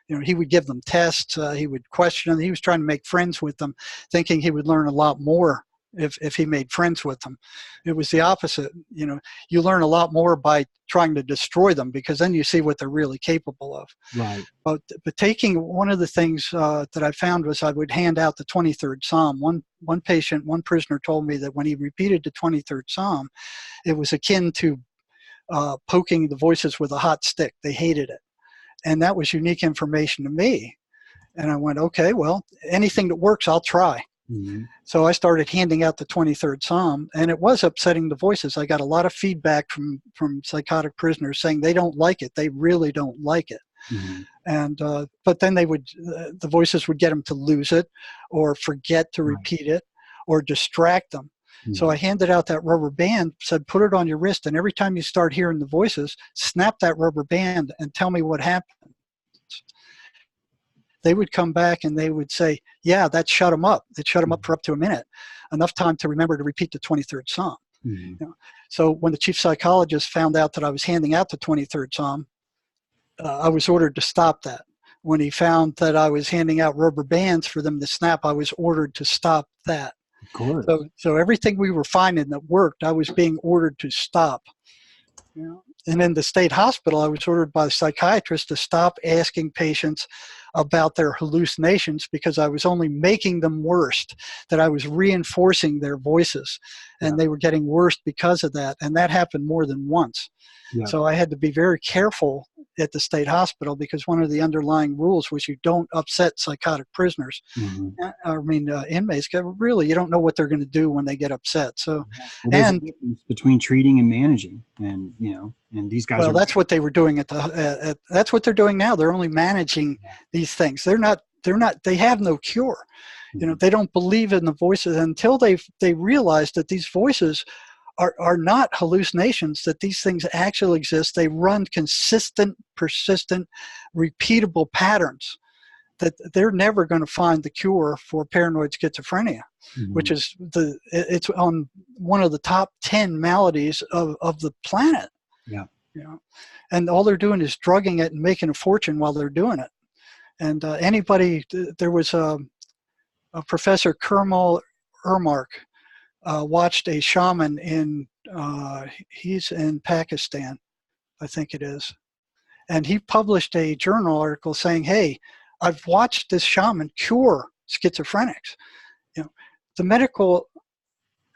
You know, he would give them tests, he would question them. He was trying to make friends with them, thinking he would learn a lot more if he made friends with them. It was the opposite. You know, you learn a lot more by trying to destroy them, because then you see what they're really capable of. Right. But taking one of the things that I found was I would hand out the 23rd Psalm. One patient, one prisoner told me that when he repeated the 23rd Psalm, it was akin to poking the voices with a hot stick. They hated it. And that was unique information to me. And I went, okay, well, anything that works, I'll try. Mm-hmm. So I started handing out the 23rd Psalm, and it was upsetting the voices. I got a lot of feedback from psychotic prisoners saying they don't like it. They really don't like it. Mm-hmm. And but then the voices would get them to lose it, or forget to repeat it, or distract them. Mm-hmm. So I handed out that rubber band, said, put it on your wrist, and every time you start hearing the voices, snap that rubber band and tell me what happened. They would come back and they would say, yeah, that shut them up. It shut them up for up to a minute, enough time to remember to repeat the 23rd Psalm. Mm-hmm. You know? So when the chief psychologist found out that I was handing out the 23rd Psalm, I was ordered to stop that. When he found that I was handing out rubber bands for them to snap, I was ordered to stop that. Of course. So everything we were finding that worked, I was being ordered to stop. You know? And in the state hospital, I was ordered by the psychiatrist to stop asking patients about their hallucinations, because I was only making them worse, that I was reinforcing their voices, and they were getting worse because of that. And that happened more than once. Yeah. So I had to be very careful at the state hospital, because one of the underlying rules was you don't upset psychotic prisoners. Mm-hmm. I mean, inmates. Really, you don't know what they're going to do when they get upset. So, there's a difference between treating and managing, and and these guys. Well, that's what they were doing that's what they're doing now. They're only managing these things. They're not. They have no cure. Mm-hmm. They don't believe in the voices until they realize that these voices are not hallucinations, that these things actually exist. They run consistent, persistent, repeatable patterns, that they're never going to find the cure for paranoid schizophrenia, mm-hmm. which is it's on one of the top 10 maladies of the planet. Yeah. And all they're doing is drugging it and making a fortune while they're doing it. And there was a Professor Kermal Ermark, watched a shaman he's in Pakistan, I think it is. And he published a journal article saying, hey, I've watched this shaman cure schizophrenics. You know, the medical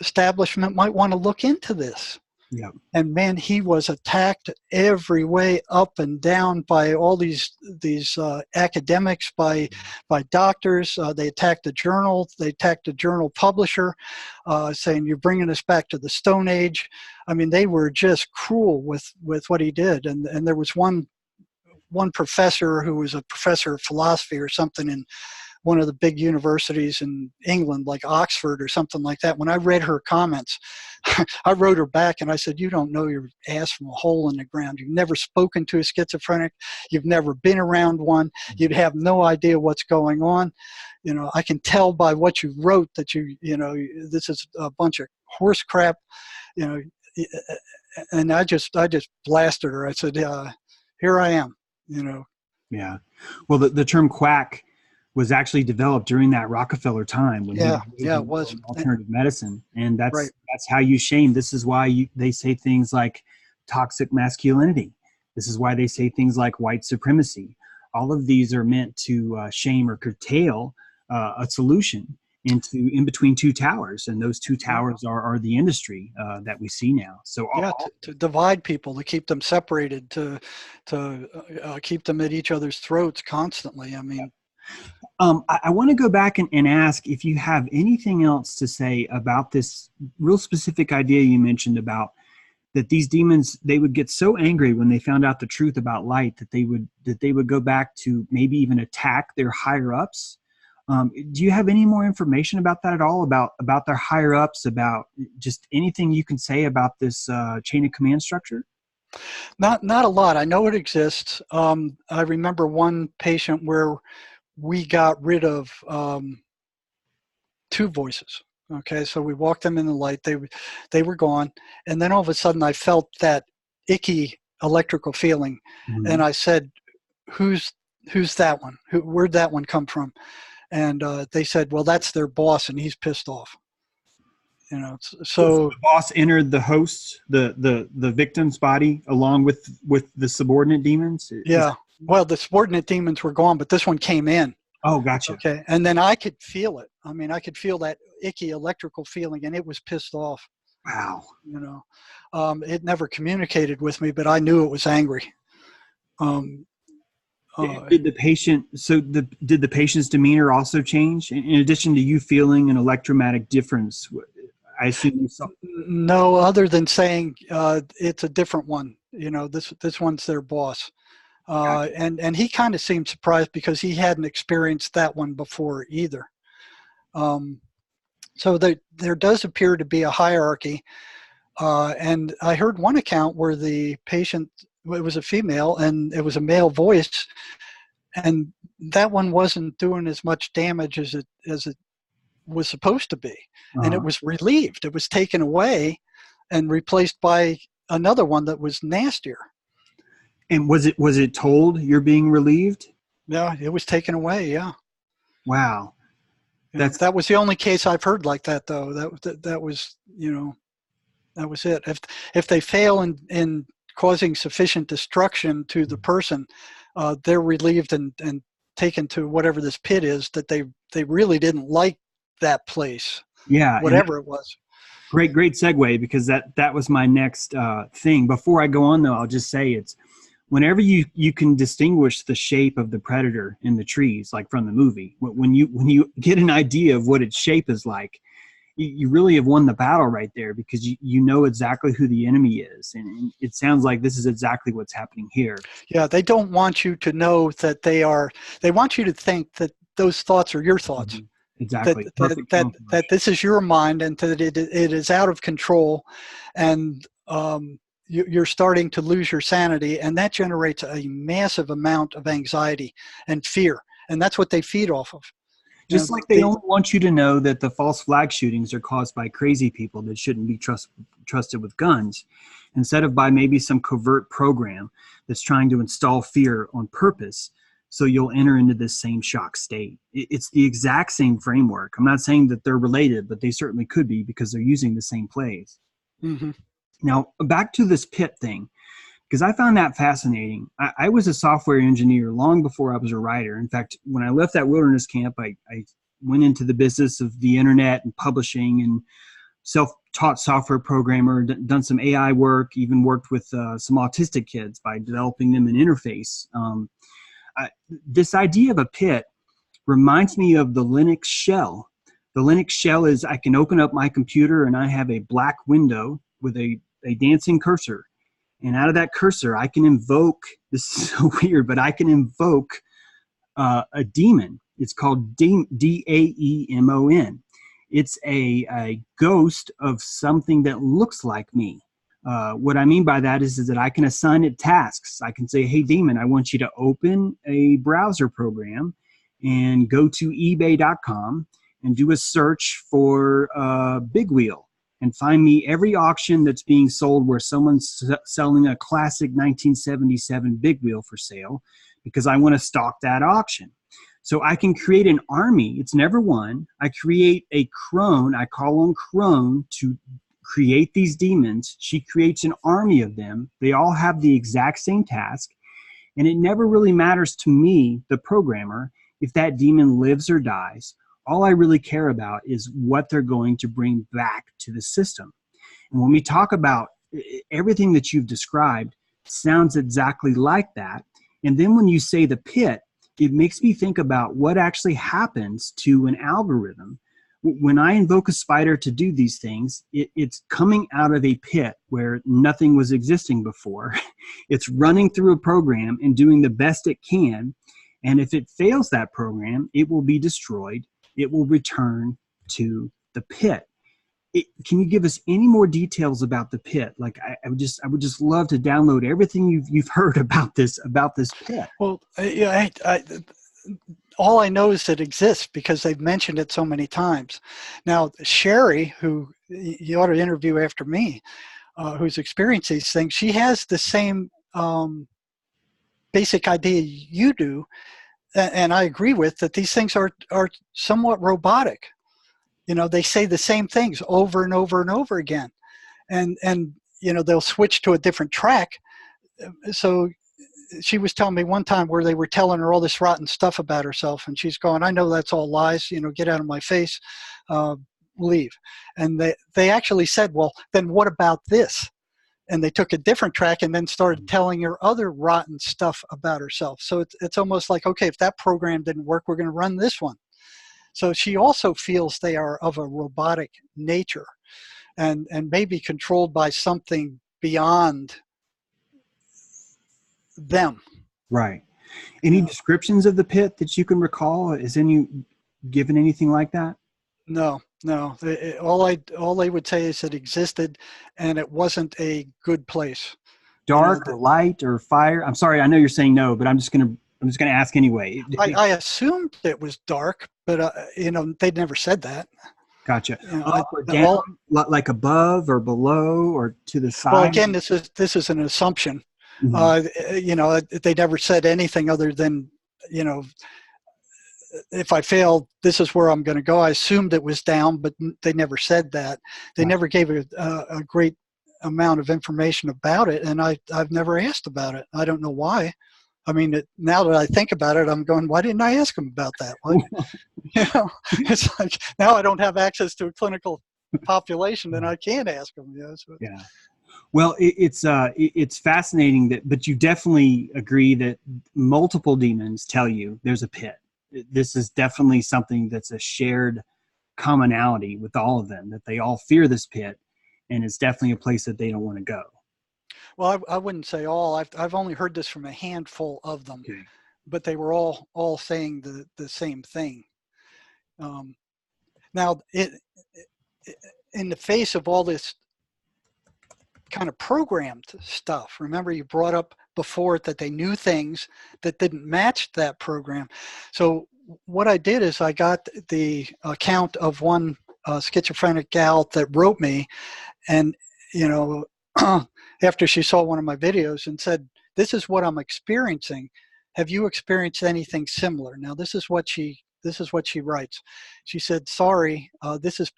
establishment might want to look into this. Yeah. And man, he was attacked every way, up and down, by all these academics, by doctors. They attacked the journal. They attacked the journal publisher, saying you're bringing us back to the Stone Age. I mean, they were just cruel with what he did. And there was one professor who was a professor of philosophy or something in one of the big universities in England, like Oxford or something like that. When I read her comments, I wrote her back and I said, you don't know your ass from a hole in the ground. You've never spoken to a schizophrenic. You've never been around one. You'd have no idea what's going on. You know, I can tell by what you wrote that you know, this is a bunch of horse crap, you know. And I just blasted her. I said, here I am, you know. Yeah. Well, the term quack was actually developed during that Rockefeller time when it was alternative medicine, and that's right. That's how you shame. This is why they say things like toxic masculinity. This is why they say things like white supremacy. All of these are meant to shame or curtail a solution in between two towers, and those two towers are the industry that we see now. So to divide people, to keep them separated, to keep them at each other's throats constantly. I mean. I want to go back and ask if you have anything else to say about this real specific idea you mentioned about that these demons, they would get so angry when they found out the truth about light that they would go back to maybe even attack their higher ups. Do you have any more information about that at all, about their higher ups, about just anything you can say about this chain of command structure? Not a lot. I know it exists. I remember one patient where we got rid of two voices. Okay, so we walked them in the light. They were gone, and then all of a sudden I felt that icky electrical feeling, and I said, "Who's that one? Where'd that one come from?" And they said, "Well, that's their boss, and he's pissed off." You know, so the boss entered the host, the victim's body, along with the subordinate demons. Yeah. Well, the subordinate demons were gone, but this one came in. Oh, gotcha. Okay. And then I could feel it. I mean, I could feel that icky electrical feeling, and it was pissed off. Wow. You know, it never communicated with me, but I knew it was angry. Did the patient's demeanor also change? In addition to you feeling an electromagnetic difference, I assume you saw. No, other than saying it's a different one. You know, this one's their boss. Gotcha. And he kind of seemed surprised because he hadn't experienced that one before either. So there does appear to be a hierarchy. And I heard one account where the patient, it was a female and it was a male voice, and that one wasn't doing as much damage as it was supposed to be. And it was relieved. It was taken away and replaced by another one that was nastier. And was it told you're being relieved? Yeah, it was taken away. Yeah. Wow. That was the only case I've heard like that, though. That was, you know, that was it. If they fail in causing sufficient destruction to the person, they're relieved and taken to whatever this pit is that they really didn't like that place. Yeah. Whatever it was. Great segue, because that was my next thing. Before I go on, though, I'll just say it's whenever you can distinguish the shape of the predator in the trees, like from the movie, when you get an idea of what its shape is like, you really have won the battle right there, because you know exactly who the enemy is. And it sounds like this is exactly what's happening here. Yeah, they don't want you to know that they want you to think that those thoughts are your thoughts. Mm-hmm. Exactly. That this is your mind, and that it is out of control, and you're starting to lose your sanity, and that generates a massive amount of anxiety and fear, and that's what they feed off of. Just like they only want you to know that the false flag shootings are caused by crazy people that shouldn't be trusted with guns, instead of by maybe some covert program that's trying to install fear on purpose, so you'll enter into this same shock state. It's the exact same framework. I'm not saying that they're related, but they certainly could be, because they're using the same plays. Mm-hmm. Now, back to this pit thing. because I found that fascinating. I was a software engineer long before I was a writer. In fact, when I left that wilderness camp, I went into the business of the internet and publishing and self-taught software programmer, done some AI work, even worked with some autistic kids by developing them an interface. This idea of a pit reminds me of the Linux shell. The Linux shell is I can open up my computer and I have a black window with a dancing cursor. And out of that cursor, I can invoke, this is so weird, but I can invoke a daemon. It's called D-A-E-M-O-N. It's a ghost of something that looks like me. What I mean by that is that I can assign it tasks. I can say, hey, daemon, I want you to open a browser program and go to ebay.com and do a search for Big Wheel and find me every auction that's being sold where someone's selling a classic 1977 Big Wheel for sale, because I want to stock that auction. So I can create an army. It's never one. I create a crone. I call on crone to create these demons. She creates an army of them. They all have the exact same task. And it never really matters to me, the programmer, if that demon lives or dies. All I really care about is what they're going to bring back to the system. And when we talk about everything that you've described, sounds exactly like that. And then when you say the pit, it makes me think about what actually happens to an algorithm. When I invoke a spider to do these things, it's coming out of a pit where nothing was existing before. It's running through a program and doing the best it can. And if it fails that program, it will be destroyed. It will return to the pit. Can you give us any more details about the pit? Like I would just love to download everything you've heard about this pit. Well, yeah, all I know is it exists because they've mentioned it so many times. Now, Sherry, who you ought to interview after me, who's experienced these things, she has the same basic idea you do, and I agree with that. These things are somewhat robotic. You know, they say the same things over and over and over again, and you know, they'll switch to a different track. So she was telling me one time where they were telling her all this rotten stuff about herself, and she's going, I know that's all lies, you know, get out of my face, leave. And they actually said, well, then what about this? And they took a different track and then started telling her other rotten stuff about herself. So it's almost like, okay, if that program didn't work, we're going to run this one. So she also feels they are of a robotic nature and maybe controlled by something beyond them. Right. Any descriptions of the pit that you can recall? Is any given anything like that? No. All they would say is it existed, and it wasn't a good place. Dark or light or fire? I'm sorry, I know you're saying no, but I'm just gonna ask anyway. I assumed it was dark, but you know, they'd never said that. Gotcha. You know, Up or down, like above or below or to the side? Well, again, this is an assumption. Mm-hmm. You know, they never said anything other than, you know, if I fail, this is where I'm going to go. I assumed it was down, but they never said that. They never gave a great amount of information about it, and I've never asked about it. I don't know why. I mean, now that I think about it, I'm going, why didn't I ask them about that? You know, it's like now I don't have access to a clinical population, and I can't ask them. You know, so. Yeah. Well, it's fascinating but you definitely agree that multiple demons tell you there's a pit. This is definitely something that's a shared commonality with all of them, that they all fear this pit, and it's definitely a place that they don't want to go. Well, I wouldn't say all. I've only heard this from a handful of them, okay. But they were all saying the same thing. Now, in the face of all this kind of programmed stuff, remember you brought up before that they knew things that didn't match that program. So what I did is I got the account of one schizophrenic gal that wrote me, and you know, after she saw one of my videos and said, this is what I'm experiencing. Have you experienced anything similar? Now this is what she writes. She said, sorry, this is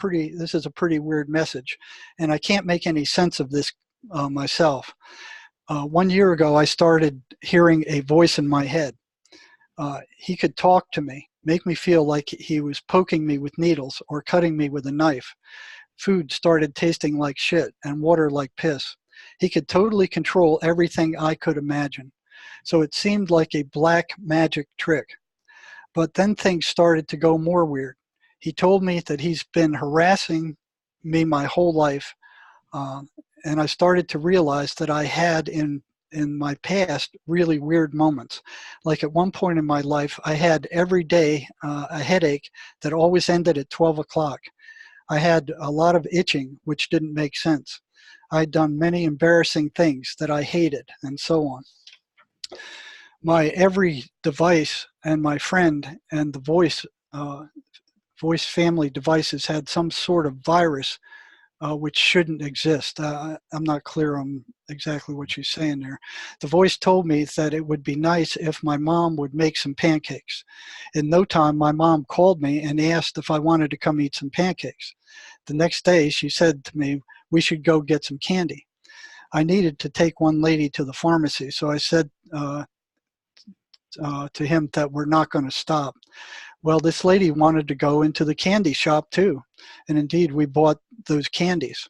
a pretty weird message, and I can't make any sense of this myself. 1 year ago, I started hearing a voice in my head. He could talk to me, make me feel like he was poking me with needles or cutting me with a knife. Food started tasting like shit and water like piss. He could totally control everything I could imagine. So it seemed like a black magic trick. But then things started to go more weird. He told me that he's been harassing me my whole life, um, and I started to realize that I had in my past really weird moments. Like at one point in my life, I had every day a headache that always ended at 12 o'clock. I had a lot of itching, which didn't make sense. I'd done many embarrassing things that I hated, and so on. My every device and my friend and the voice family devices had some sort of virus which shouldn't exist. I'm not clear on exactly what she's saying there. The voice told me that it would be nice if my mom would make some pancakes. In no time, my mom called me and asked if I wanted to come eat some pancakes. The next day, she said to me, we should go get some candy. I needed to take one lady to the pharmacy, so I said to him that we're not going to stop. Well, this lady wanted to go into the candy shop too, and indeed we bought those candies.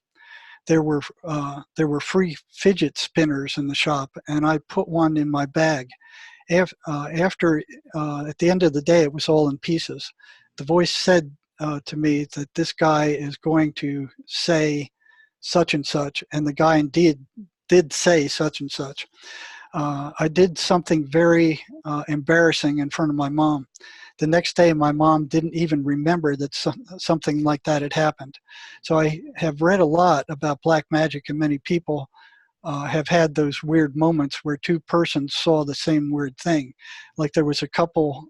There were free fidget spinners in the shop, and I put one in my bag. After at the end of the day, it was all in pieces. The voice said to me that this guy is going to say such and such, and the guy indeed did say such and such. I did something very embarrassing in front of my mom. The next day, my mom didn't even remember that something like that had happened. So I have read a lot about black magic, and many people have had those weird moments where two persons saw the same weird thing. Like there was a couple,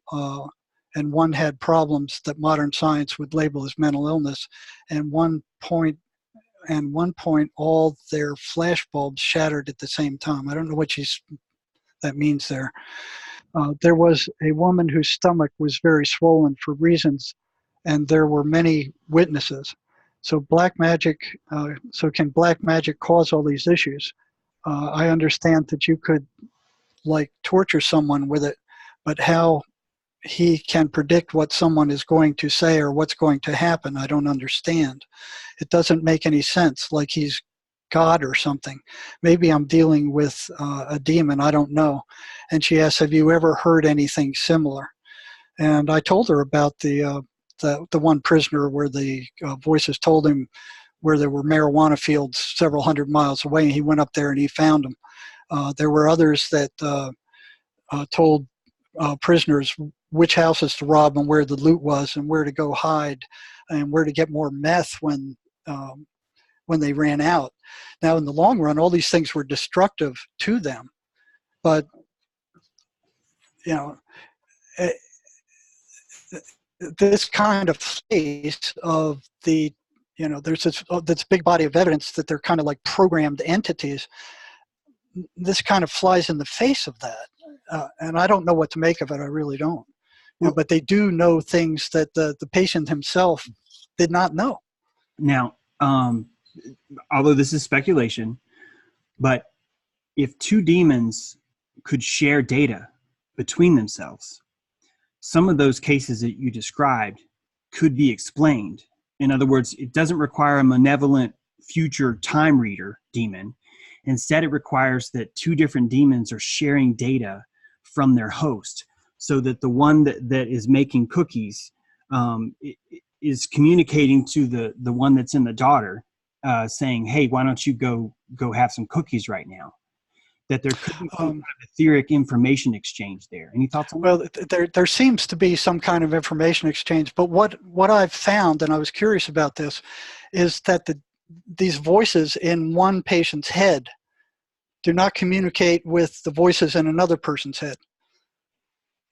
and one had problems that modern science would label as mental illness, and one point, all their flash bulbs shattered at the same time. I don't know what that means there. There was a woman whose stomach was very swollen for reasons, and there were many witnesses. So can black magic cause all these issues? I understand that you could like torture someone with it, but how he can predict what someone is going to say or what's going to happen, I don't understand. It doesn't make any sense, like he's God or something. Maybe I'm dealing with a demon, I don't know. And she asked, have you ever heard anything similar? And I told her about the one prisoner where the voices told him where there were marijuana fields several hundred miles away, and he went up there and he found them. There were others that told prisoners which houses to rob and where the loot was and where to go hide and where to get more meth when they ran out. Now, in the long run, all these things were destructive to them, but you know, this kind of face of the, there's this big body of evidence that they're kind of like programmed entities. This kind of flies in the face of that, and I don't know what to make of it. I really don't. But they do know things that the patient himself did not know. Now, although this is speculation, but if two demons could share data between themselves, some of those cases that you described could be explained. In other words, it doesn't require a malevolent future time reader demon. Instead, it requires that two different demons are sharing data from their host, so that the one that is making cookies is communicating to the one that's in the daughter, saying, hey, why don't you go have some cookies right now? That there could be some kind of etheric information exchange there. Any thoughts on that? Well, there seems to be some kind of information exchange, but what I've found, and I was curious about this, is that these voices in one patient's head do not communicate with the voices in another person's head.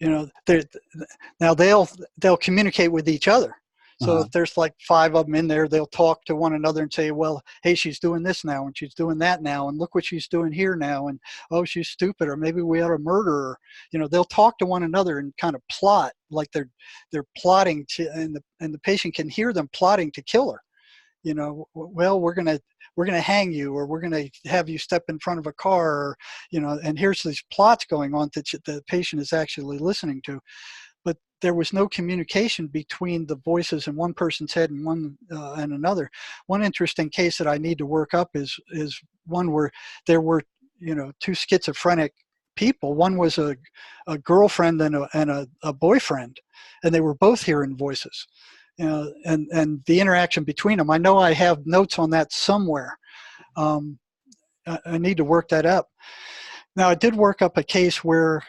Now they'll communicate with each other. So if there's like 5 of them in there, they'll talk to one another and say, well, hey, she's doing this now, and she's doing that now, and look what she's doing here now, and oh, she's stupid, or maybe we ought to murder her. They'll talk to one another and kind of plot, like they're plotting to, and the patient can hear them plotting to kill her. well, we're gonna hang you, or we're gonna have you step in front of a car, or, and here's these plots going on that the patient is actually listening to. But there was no communication between the voices in one person's head and one and another. One interesting case that I need to work up is one where there were, two schizophrenic people. One was a girlfriend and a boyfriend, and they were both hearing voices. And the interaction between them. I know I have notes on that somewhere. I need to work that up. Now, I did work up a case where,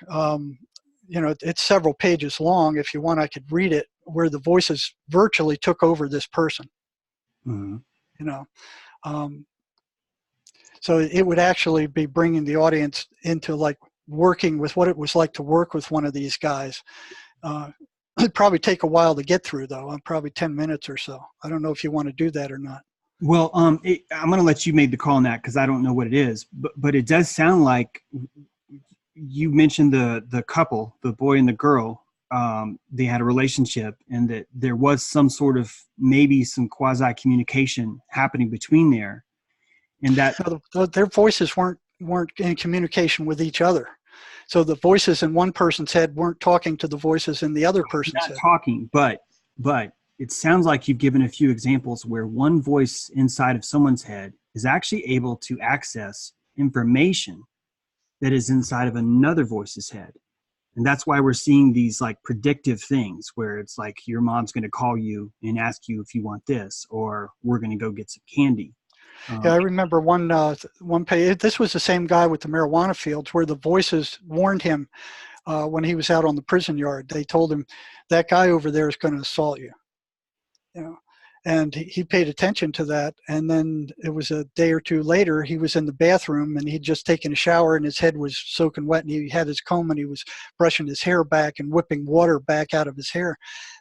it's several pages long. If you want, I could read it, where the voices virtually took over this person. Mm-hmm. So it would actually be bringing the audience into like working with what it was like to work with one of these guys. It'd probably take a while to get through, though. Probably 10 minutes or so. I don't know if you want to do that or not. Well, I'm going to let you make the call on that because I don't know what it is. But it does sound like you mentioned the couple, the boy and the girl. They had a relationship, and that there was some sort of maybe some quasi communication happening between there, and that their voices weren't in communication with each other. So the voices in one person's head weren't talking to the voices in the other person's head. Talking, but it sounds like you've given a few examples where one voice inside of someone's head is actually able to access information that is inside of another voice's head. And that's why we're seeing these like predictive things where it's like your mom's going to call you and ask you if you want this, or we're going to go get some candy. Yeah, I remember one page. This was the same guy with the marijuana fields, where the voices warned him when he was out on the prison yard. They told him that guy over there is going to assault you. And he paid attention to that. And then it was a day or two later, he was in the bathroom and he'd just taken a shower and his head was soaking wet, and he had his comb and he was brushing his hair back and whipping water back out of his hair.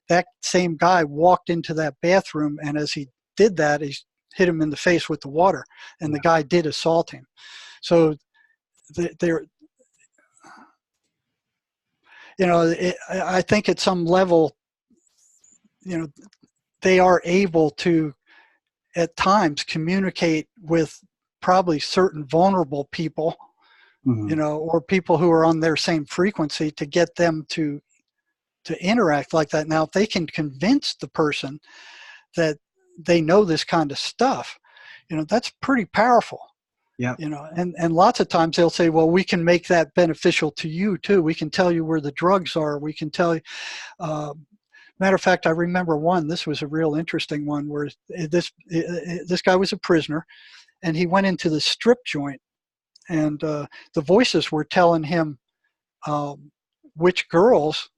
That same guy walked into that bathroom, and as he did that, he hit him in the face with the water, and the guy did assault him. So I think at some level, they are able to, at times, communicate with probably certain vulnerable people, mm-hmm. Or people who are on their same frequency, to get them to interact like that. Now, if they can convince the person that they know this kind of stuff, that's pretty powerful. Yeah. And lots of times they'll say, well, we can make that beneficial to you too. We can tell you where the drugs are. We can tell you, matter of fact, I remember one, this was a real interesting one, where this guy was a prisoner, and he went into the strip joint, and the voices were telling him which girls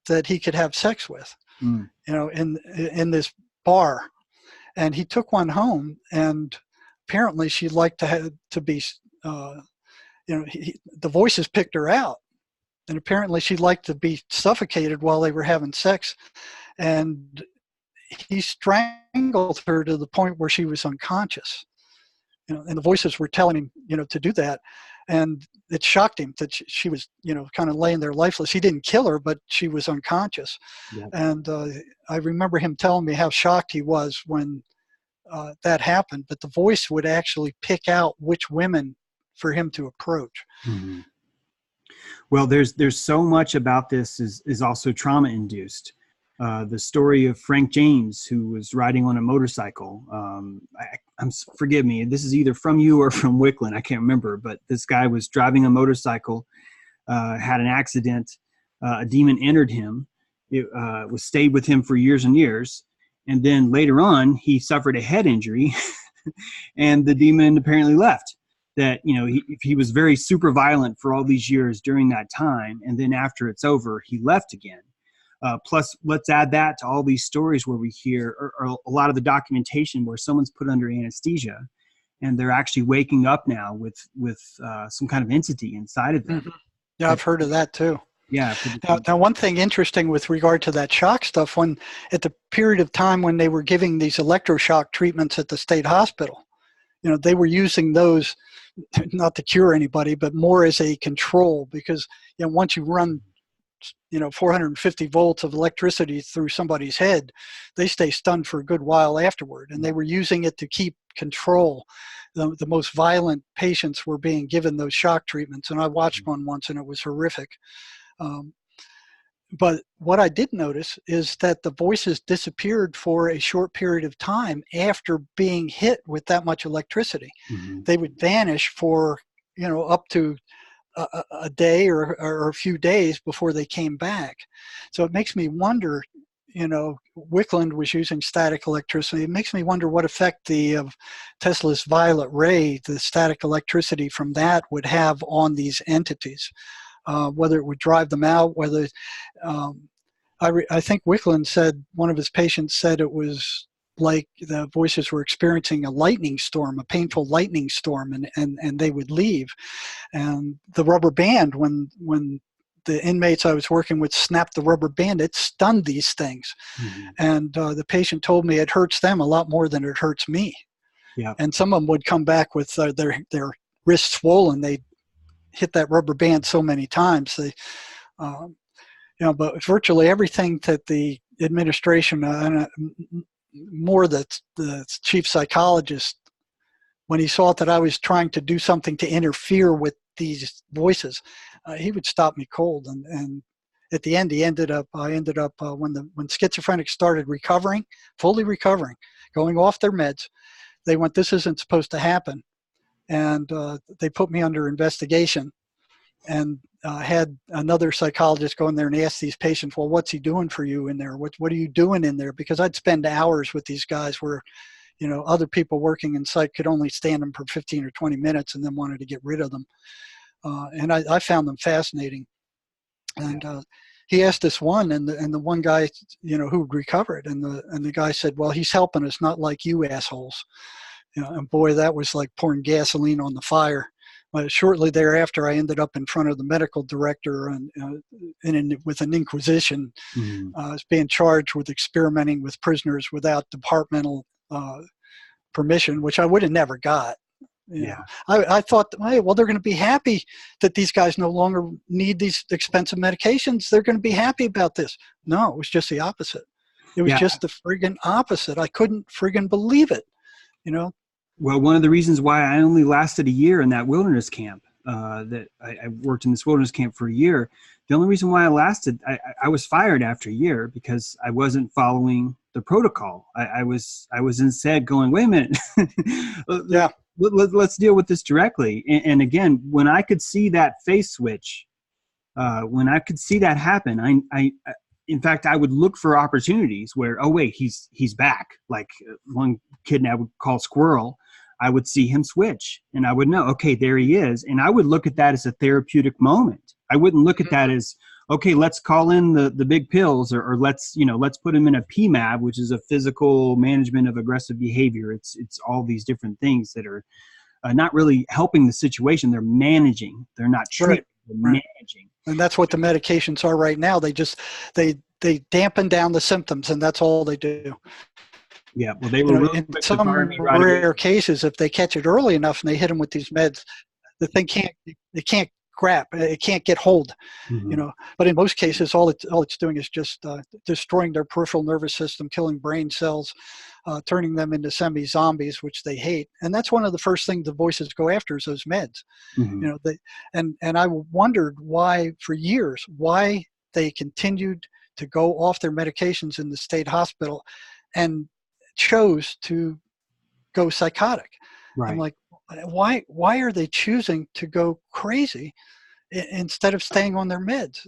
that he could have sex with, in this bar. And he took one home, and apparently she liked to be, the voices picked her out. And apparently she liked to be suffocated while they were having sex. And he strangled her to the point where she was unconscious. And the voices were telling him, to do that. And it shocked him that she was, kind of laying there lifeless. He didn't kill her, but she was unconscious. Yeah. And I remember him telling me how shocked he was when that happened. But the voice would actually pick out which women for him to approach. Mm-hmm. Well, there's so much about this is also trauma induced. The story of Frank James, who was riding on a motorcycle. Forgive me, this is either from you or from Wicklund, I can't remember, but this guy was driving a motorcycle, had an accident, a demon entered him. It stayed with him for years and years. And then later on, he suffered a head injury and the demon apparently left. That, he was very super violent for all these years during that time. And then after it's over, he left again. Plus, let's add that to all these stories where we hear, or a lot of the documentation where someone's put under anesthesia and they're actually waking up now with some kind of entity inside of them. Mm-hmm. Yeah, I've heard of that too. Yeah. Now, one thing interesting with regard to that shock stuff, when at the period of time when they were giving these electroshock treatments at the state hospital, they were using those not to cure anybody, but more as a control, because once you run 450 volts of electricity through somebody's head, they stay stunned for a good while afterward. And they were using it to keep control. The most violent patients were being given those shock treatments. And I watched one once, and it was horrific. But what I did notice is that the voices disappeared for a short period of time after being hit with that much electricity. They would vanish for, up to a day or a few days before they came back. So it makes me wonder, Wickland was using static electricity. It makes me wonder what effect Tesla's violet ray, the static electricity from that, would have on these entities. Whether it would drive them out, whether I think Wickland said, one of his patients said it was like the voices were experiencing a lightning storm, a painful lightning storm, and they would leave. And the rubber band, when the inmates I was working with snapped the rubber band, it stunned these things. And the patient told me it hurts them a lot more than it hurts me. Yeah. And some of them would come back with their wrists swollen. They hit that rubber band so many times. But virtually everything that the administration, more the chief psychologist, when he saw that I was trying to do something to interfere with these voices, he would stop me cold. And at the end, I ended up when schizophrenics started recovering, fully recovering, going off their meds, they went, "This isn't supposed to happen." And they put me under investigation, and had another psychologist go in there and ask these patients, "Well, what's he doing for you in there? What are you doing in there?" Because I'd spend hours with these guys where, other people working in psych could only stand them for 15 or 20 minutes and then wanted to get rid of them. And I found them fascinating. And he asked this one, and the one guy, who recovered, and the guy said, "Well, he's helping us, not like you assholes." And boy, that was like pouring gasoline on the fire. Shortly thereafter, I ended up in front of the medical director with an inquisition. I was being charged with experimenting with prisoners without departmental permission, which I would have never got. I thought, hey, well, they're going to be happy that these guys no longer need these expensive medications. They're going to be happy about this. No, it was just the opposite. It was just the friggin' opposite. I couldn't friggin' believe it. Well, one of the reasons why I only lasted a year in that wilderness camp, that I worked in this wilderness camp for a year, the only reason why I lasted, I was fired after a year because I wasn't following the protocol. I was instead going, wait a minute, let's deal with this directly. And again, when I could see that face switch, when I could see that happen, in fact, I would look for opportunities where, oh wait, he's back. Like one kid I would call Squirrel, I would see him switch, and I would know, okay, there he is, and I would look at that as a therapeutic moment. I wouldn't look at that as, okay, let's call in the big pills, or let's put him in a PMAB, which is a physical management of aggressive behavior. It's all these different things that are not really helping the situation. They're managing. They're not treating. They're managing. And that's what the medications are right now. They dampen down the symptoms, and that's all they do. Yeah, well, they were really in some rare cases, if they catch it early enough and they hit them with these meds, the thing can't grab, it can't get hold. But in most cases, all it's doing is just destroying their peripheral nervous system, killing brain cells, turning them into semi-zombies, which they hate. And that's one of the first things the voices go after is those meds. And I wondered why, for years, why they continued to go off their medications in the state hospital and chose to go psychotic. Right. I'm like, why are they choosing to go crazy instead of staying on their meds?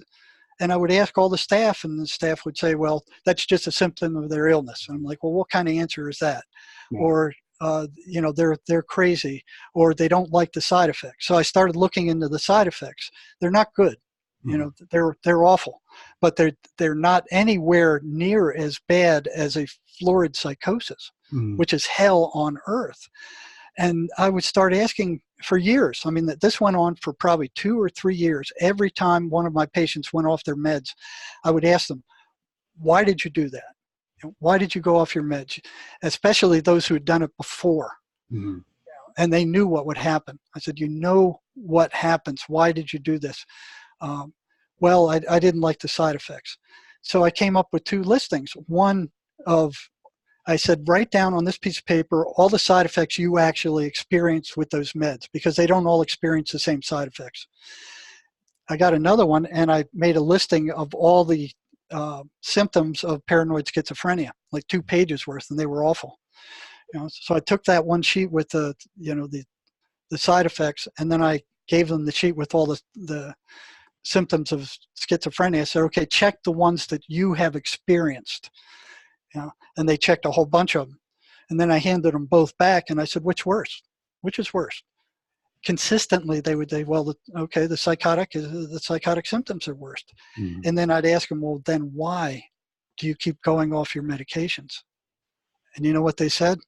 And I would ask all the staff, and the staff would say, well, that's just a symptom of their illness. And I'm like, well, what kind of answer is that? Yeah. Or, they're crazy, or they don't like the side effects. So I started looking into the side effects. They're not good. They're awful, but they're not anywhere near as bad as a florid psychosis, which is hell on earth. And I would start asking for years. I mean, this went on for probably 2 or 3 years. Every time one of my patients went off their meds, I would ask them, why did you do that? Why did you go off your meds? Especially those who had done it before. And they knew what would happen. I said, you know what happens. Why did you do this? Well, I didn't like the side effects. So I came up with two listings. One of, I said, write down on this piece of paper all the side effects you actually experienced with those meds, because they don't all experience the same side effects. I got another one, and I made a listing of all the symptoms of paranoid schizophrenia, like 2 pages worth, and they were awful. So I took that one sheet with the side effects, and then I gave them the sheet with all the symptoms of schizophrenia. I said, okay, check the ones that you have experienced. And they checked a whole bunch of them. And then I handed them both back, and I said, which worse? Which is worse? Consistently, they would say, well, okay, the psychotic symptoms are worst. Mm-hmm. And then I'd ask them, well, then why do you keep going off your medications? And you know what they said?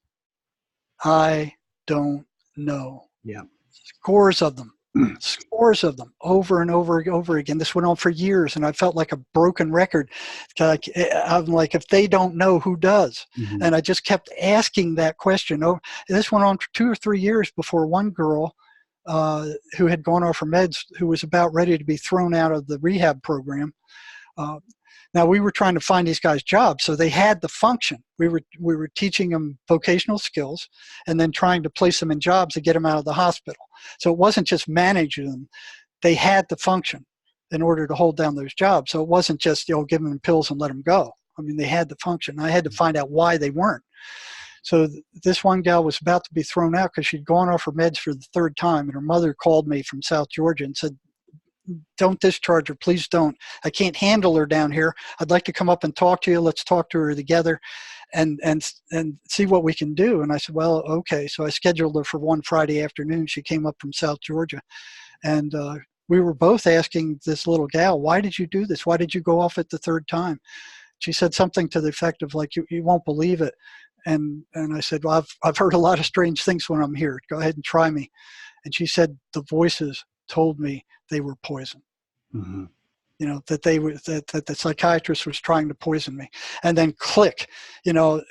I don't know. Yeah. Scores of them. Scores of them, over and over and over again. This went on for years, and I felt like a broken record. I'm like, if they don't know, who does? Mm-hmm. And I just kept asking that question. Oh, this went on for 2 or 3 years before one girl who had gone off her meds, who was about ready to be thrown out of the rehab program. Now, we were trying to find these guys jobs, so they had the function. We were teaching them vocational skills and then trying to place them in jobs to get them out of the hospital. So it wasn't just managing them. They had the function in order to hold down those jobs. So it wasn't just, give them pills and let them go. I mean, they had the function. I had to find out why they weren't. So this one gal was about to be thrown out because she'd gone off her meds for the 3rd time, and her mother called me from South Georgia and said, don't discharge her, please don't. I can't handle her down here. I'd like to come up and talk to you. Let's talk to her together and see what we can do. And I said, well, okay. So I scheduled her for one Friday afternoon. She came up from South Georgia, and we were both asking this little gal, why did you do this? Why did you go off it the 3rd time? She said something to the effect of, like, you won't believe it. And I said, well, I've heard a lot of strange things when I'm here. Go ahead and try me. And she said, the voices told me they were poison. Mm-hmm. That the psychiatrist was trying to poison me. And then click, a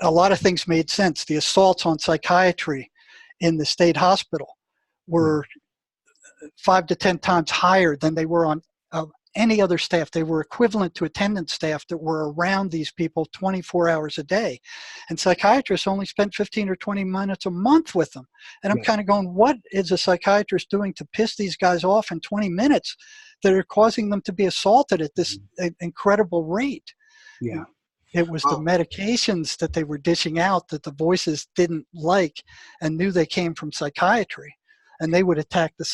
lot of things made sense. The assaults on psychiatry in the state hospital were 5 to 10 times higher than they were on any other staff. They were equivalent to attendant staff that were around these people 24 hours a day. And psychiatrists only spent 15 or 20 minutes a month with them. And I'm kind of going, what is a psychiatrist doing to piss these guys off in 20 minutes that are causing them to be assaulted at this incredible rate? Yeah. It was the medications that they were dishing out that the voices didn't like and knew they came from psychiatry. And they would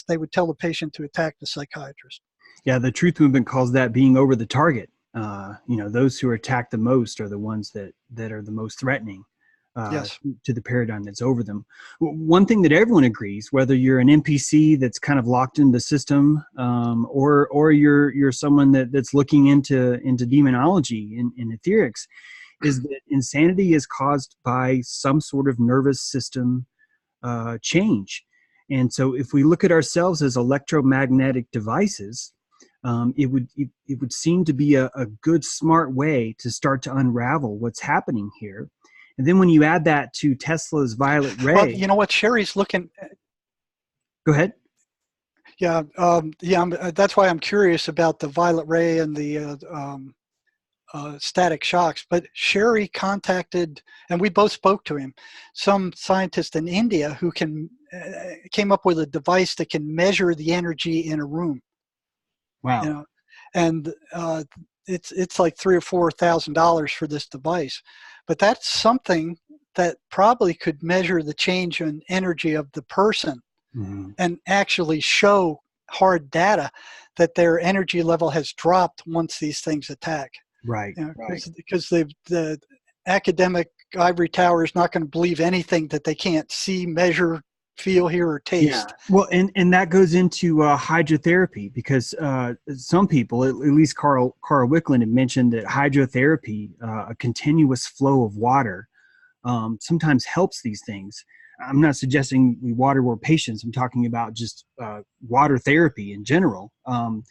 they would tell the patient to attack the psychiatrist. Yeah, the truth movement calls that being over the target. Those who are attacked the most are the ones that are the most threatening to the paradigm that's over them. One thing that everyone agrees, whether you're an NPC that's kind of locked in the system, or you're someone that's looking into demonology and etherics, is that insanity is caused by some sort of nervous system change. And so if we look at ourselves as electromagnetic devices, it would seem to be a good, smart way to start to unravel what's happening here. And then when you add that to Tesla's violet ray... Well, you know what? Sherry's looking... Go ahead. Yeah, that's why I'm curious about the violet ray and the static shocks. But Sherry contacted, and we both spoke to him, some scientist in India who came up with a device that can measure the energy in a room. Wow. And it's like $3,000 or $4,000 for this device, but that's something that probably could measure the change in energy of the person and actually show hard data that their energy level has dropped once these things attack. Right. Because the academic ivory tower is not going to believe anything that they can't see, measure, feel, hear, or taste. Yeah. Well, and that goes into hydrotherapy, because some people, at least Carl Wickland, had mentioned that hydrotherapy, a continuous flow of water, sometimes helps these things. I'm not suggesting we waterboard patients. I'm talking about just water therapy in general. And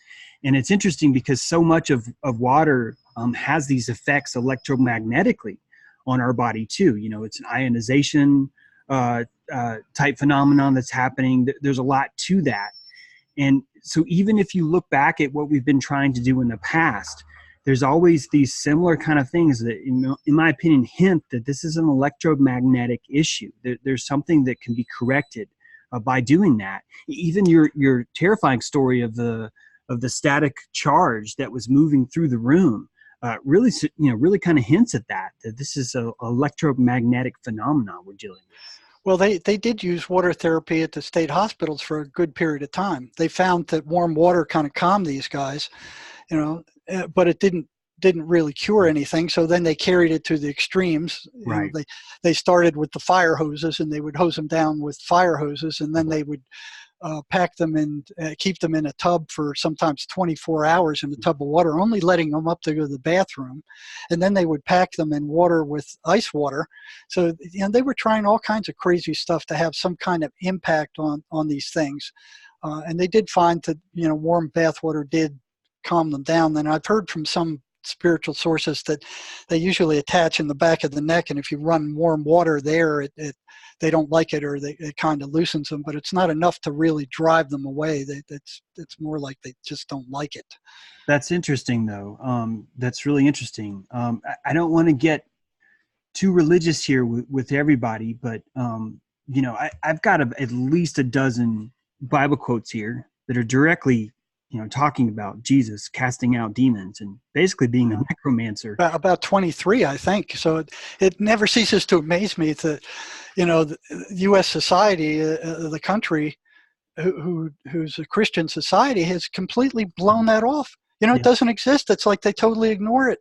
it's interesting because so much of water has these effects electromagnetically on our body too. It's an ionization type phenomenon that's happening. There's a lot to that. And so even if you look back at what we've been trying to do in the past, there's always these similar kind of things that, in my opinion, hint that this is an electromagnetic issue. There's something that can be corrected by doing that. Even your terrifying story of the static charge that was moving through the room really kind of hints at that this is an electromagnetic phenomenon we're dealing with. Well, they did use water therapy at the state hospitals for a good period of time. They found that warm water kind of calmed these guys, but it didn't really cure anything. So then they carried it to the extremes. Right. They started with the fire hoses, and they would hose them down with fire hoses, and then they would pack them and keep them in a tub for sometimes 24 hours in a tub of water, only letting them up to go to the bathroom. And then they would pack them in water with ice water. So they were trying all kinds of crazy stuff to have some kind of impact on these things. And they did find that warm bath water did calm them down. And I've heard from some spiritual sources that they usually attach in the back of the neck, and if you run warm water there, they don't like it, or it kind of loosens them, but it's not enough to really drive them away. It's more like they just don't like it. That's interesting, though. That's really interesting. I don't want to get too religious here with everybody, but I've got at least a dozen Bible quotes here that are directly talking about Jesus casting out demons and basically being a necromancer. About 23, I think. So it never ceases to amaze me that, the U.S. society, the country, who's a Christian society, has completely blown that off. It doesn't exist. It's like they totally ignore it.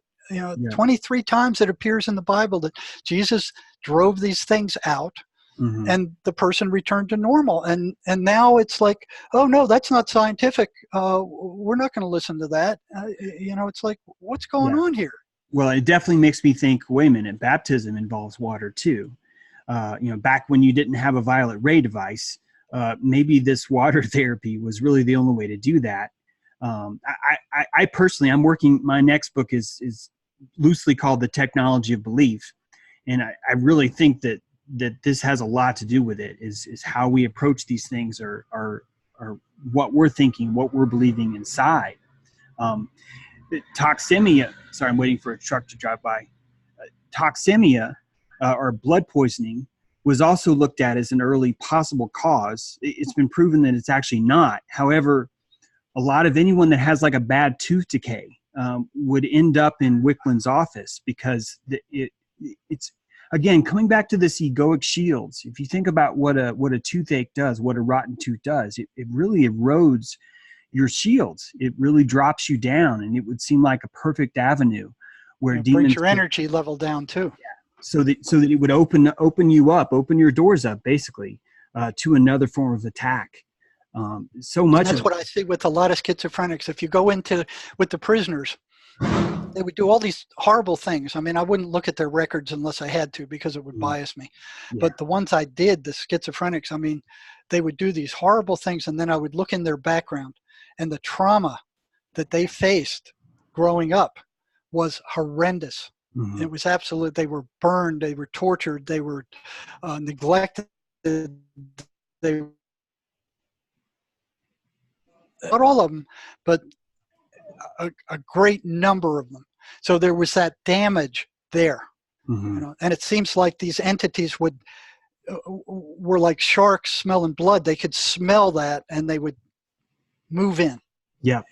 23 times it appears in the Bible that Jesus drove these things out. Mm-hmm. And the person returned to normal. And now it's like, oh, no, that's not scientific. We're not going to listen to that. It's like, what's going on here? Well, it definitely makes me think, wait a minute, baptism involves water too. Back when you didn't have a violet ray device, maybe this water therapy was really the only way to do that. I personally, my next book is loosely called The Technology of Belief. And I really think that this has a lot to do with it, is how we approach these things or what we're thinking, what we're believing inside. Toxemia, sorry, I'm waiting for a truck to drive by. Toxemia, or blood poisoning, was also looked at as an early possible cause. It's been proven that it's actually not. However, a lot of anyone that has like a bad tooth decay would end up in Wickland's office because it's, again, coming back to this egoic shields, if you think about what a toothache does, what a rotten tooth does, it really erodes your shields. It really drops you down, and it would seem like a perfect avenue where it demons brings your energy level down too. Yeah. So that it would open you up, open your doors up, basically, to another form of attack. So much. And that's what I see with a lot of schizophrenics. If you go with the prisoners, they would do all these horrible things. I mean, I wouldn't look at their records unless I had to, because it would bias me. Yeah. But the ones I did, the schizophrenics, I mean, they would do these horrible things, and then I would look in their background, and the trauma that they faced growing up was horrendous. Mm-hmm. It was absolute. They were burned. They were tortured. They were neglected. They, not all of them, but a great number of them. So there was that damage there. Mm-hmm. And it seems like these entities were like sharks smelling blood. They could smell that, and they would move in. Yeah.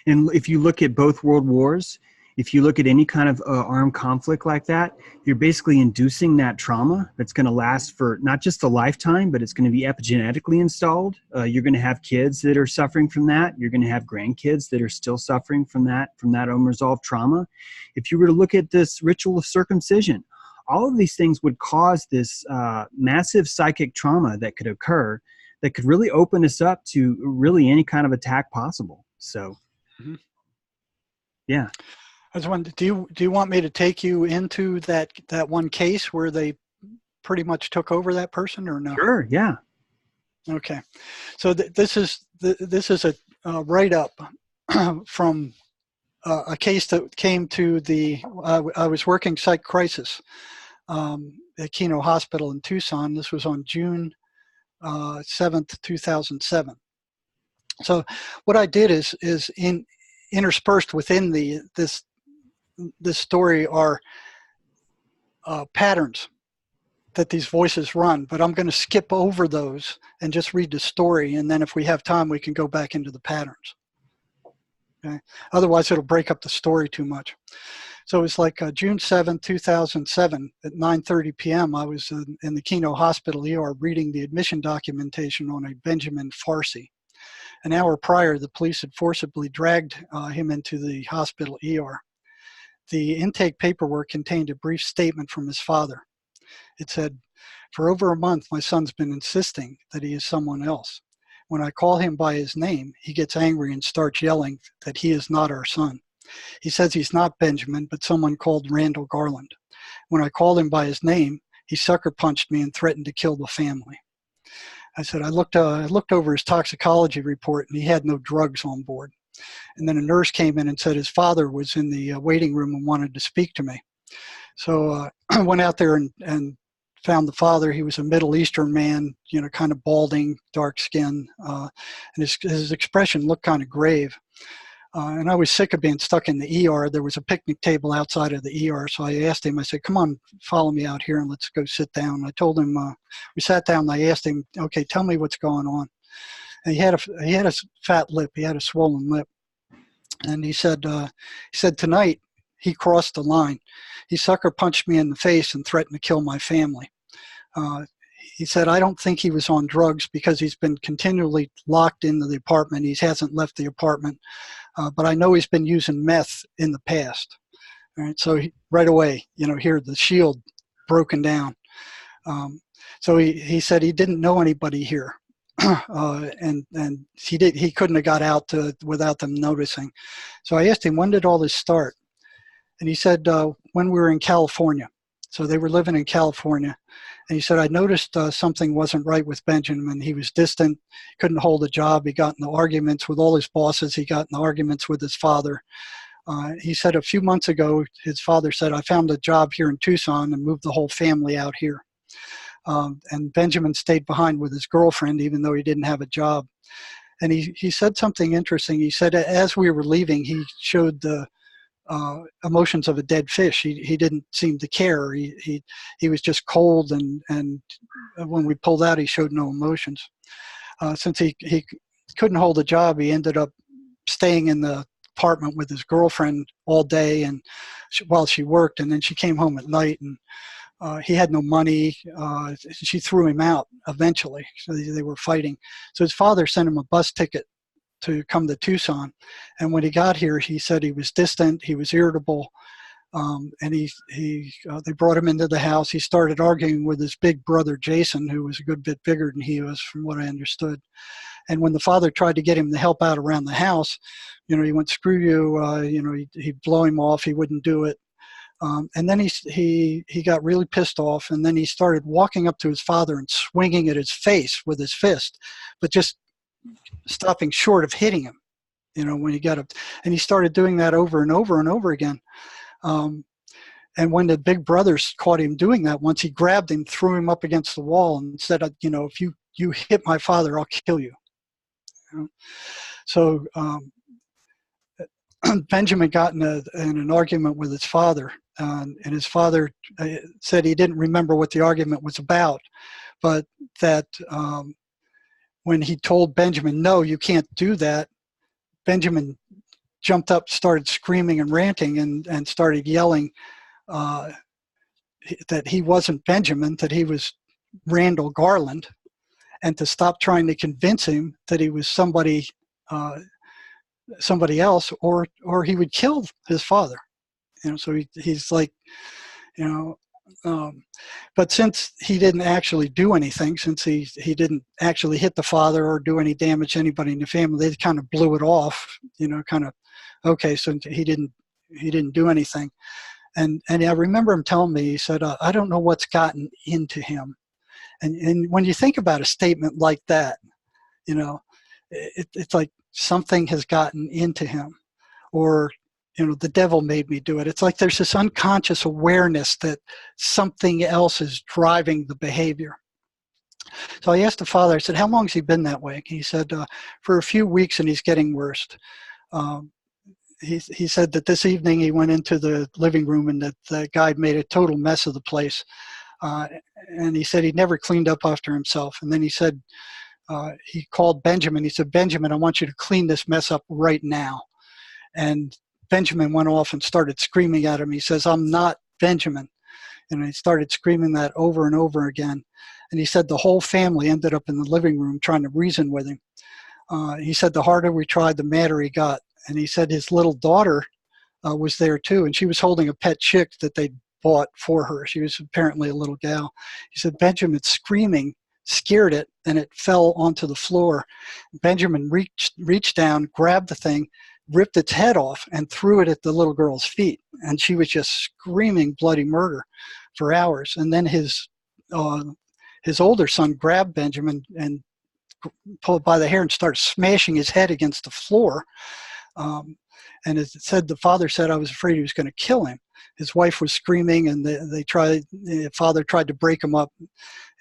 And if you look at both world wars, if you look at any kind of armed conflict like that, you're basically inducing that trauma that's going to last for not just a lifetime, but it's going to be epigenetically installed. You're going to have kids that are suffering from that. You're going to have grandkids that are still suffering from that unresolved trauma. If you were to look at this ritual of circumcision, all of these things would cause this massive psychic trauma that could occur, that could really open us up to really any kind of attack possible. So, mm-hmm. Yeah. I was wondering, do you want me to take you into that one case where they pretty much took over that person, or no? Sure. Yeah. Okay. So this is a write-up from a case that came to I was working psych crisis at Keno Hospital in Tucson. This was on June 7th, 2007. So what I did is interspersed within this story are patterns that these voices run, but I'm going to skip over those and just read the story, and then if we have time, we can go back into the patterns. Okay? Otherwise, it'll break up the story too much. So it's like June 7, 2007 at 9:30 p.m. I was in the Keno Hospital ER reading the admission documentation on a Benjamin Farsi. An hour prior, the police had forcibly dragged him into the hospital ER. The intake paperwork contained a brief statement from his father. It said, "For over a month, my son's been insisting that he is someone else. When I call him by his name, he gets angry and starts yelling that he is not our son. He says he's not Benjamin, but someone called Randall Garland. When I called him by his name, he sucker punched me and threatened to kill the family." I said, I looked over his toxicology report, and he had no drugs on board. And then a nurse came in and said his father was in the waiting room and wanted to speak to me. So I went out there and found the father. He was a Middle Eastern man, kind of balding, dark skin, and his expression looked kind of grave. And I was sick of being stuck in the ER. There was a picnic table outside of the ER, so I asked him, I said, "Come on, follow me out here and let's go sit down." I told him, we sat down and I asked him, "Okay, tell me what's going on." And he had a fat lip. He had a swollen lip. And he said, "Tonight he crossed the line. He sucker punched me in the face and threatened to kill my family." He said, "I don't think he was on drugs because he's been continually locked into the apartment. He hasn't left the apartment. But I know he's been using meth in the past." All right, so right away, here the shield broken down. So he said he didn't know anybody here, and he couldn't have got out without them noticing. So I asked him, when did all this start? And he said, when we were in California. So they were living in California. And he said, "I noticed something wasn't right with Benjamin. He was distant, couldn't hold a job. He got into arguments with all his bosses. He got into arguments with his father." He said a few months ago, his father said, "I found a job here in Tucson and moved the whole family out here." And Benjamin stayed behind with his girlfriend, even though he didn't have a job. And he said something interesting. He said, as we were leaving, he showed the emotions of a dead fish. He didn't seem to care. He was just cold, and when we pulled out, he showed no emotions. Since he couldn't hold a job, he ended up staying in the apartment with his girlfriend all day and while she worked, and then she came home at night, and he had no money. She threw him out eventually, so they were fighting. So his father sent him a bus ticket to come to Tucson, and when he got here, he said he was distant, he was irritable, and they brought him into the house. He started arguing with his big brother Jason, who was a good bit bigger than he was, from what I understood. And when the father tried to get him to help out around the house, he went, "Screw you," he'd blow him off. He wouldn't do it. And then he got really pissed off, and then he started walking up to his father and swinging at his face with his fist, but just stopping short of hitting him, when he got up. And he started doing that over and over and over again. And when the big brothers caught him doing that, once he grabbed him, threw him up against the wall, and said, "If you hit my father, I'll kill you." So Benjamin got in an argument with his father, and his father said he didn't remember what the argument was about, but that when he told Benjamin, "No, you can't do that," Benjamin jumped up, started screaming and ranting, and started yelling that he wasn't Benjamin, that he was Randall Garland, and to stop trying to convince him that he was somebody else, or he would kill his father. So he's like, but since he didn't actually do anything, since he didn't actually hit the father or do any damage to anybody in the family, they kind of blew it off, okay, so he didn't do anything. And I remember him telling me, he said, "I don't know what's gotten into him." And when you think about a statement like that, it's like something has gotten into him, or the devil made me do it. It's like there's this unconscious awareness that something else is driving the behavior. So I asked the father, I said, how long has he been that way? He said, for a few weeks, and he's getting worse. Um, he said that this evening he went into the living room and that the guy made a total mess of the place. And he said he never cleaned up after himself. And then he said, he called Benjamin. He said, Benjamin, I want you to clean this mess up right now. And Benjamin went off and started screaming at him. He says, I'm not Benjamin. And he started screaming that over and over again. And he said the whole family ended up in the living room trying to reason with him. He said the harder we tried, the madder he got. And he said his little daughter was there too, and she was holding a pet chick that they bought for her. She was apparently a little gal. He said Benjamin screaming scared it, and it fell onto the floor. Benjamin reached down, grabbed the thing, ripped its head off, and threw it at the little girl's feet. And she was just screaming bloody murder for hours. And then his older son grabbed Benjamin and pulled by the hair and started smashing his head against the floor. And as it said, the father said, I was afraid he was going to kill him. His wife was screaming, and the father tried to break him up.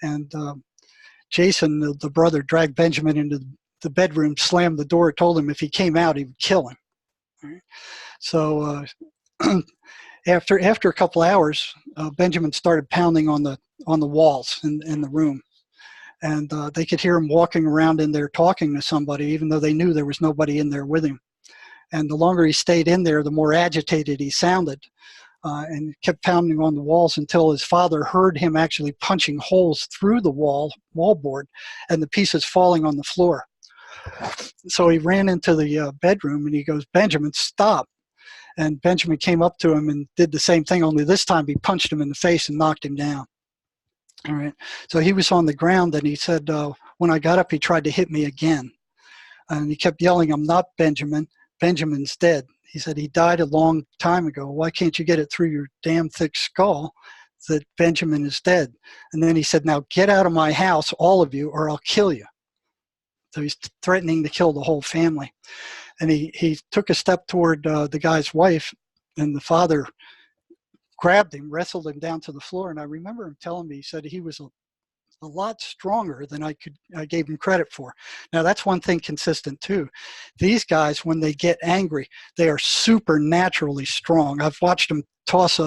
And Jason, the brother, dragged Benjamin into the bedroom, slammed the door, told him if he came out, he would kill him. Right? So after a couple hours, Benjamin started pounding on the walls in the room. And they could hear him walking around in there talking to somebody, even though they knew there was nobody in there with him. And the longer he stayed in there, the more agitated he sounded, and kept pounding on the walls until his father heard him actually punching holes through the wallboard and the pieces falling on the floor. So he ran into the bedroom and he goes, Benjamin, stop. And Benjamin came up to him and did the same thing, only this time he punched him in the face and knocked him down. All right. So he was on the ground, and he said, when I got up, he tried to hit me again. And he kept yelling, I'm not Benjamin. Benjamin's dead. He said, he died a long time ago. Why can't you get it through your damn thick skull that Benjamin is dead? And then he said, now get out of my house, all of you, or I'll kill you. So he's threatening to kill the whole family. And he took a step toward the guy's wife, and the father grabbed him, wrestled him down to the floor. And I remember him telling me, he said he was a lot stronger than I gave him credit for. Now that's one thing consistent too. These guys, when they get angry, they are supernaturally strong. I've watched them toss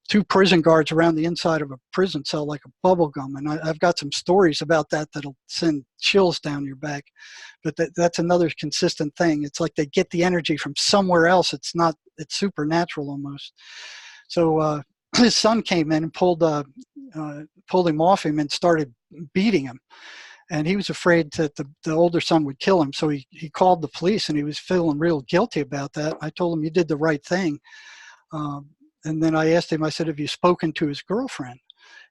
two prison guards around the inside of a prison cell like a bubble gum, and I've got some stories about that that'll send chills down your back. But that's another consistent thing. It's like they get the energy from somewhere else. It's supernatural almost. So his son came in and pulled him off him and started beating him. And he was afraid that the older son would kill him. So he called the police, and he was feeling real guilty about that. I told him, you did the right thing. And then I asked him, I said, have you spoken to his girlfriend?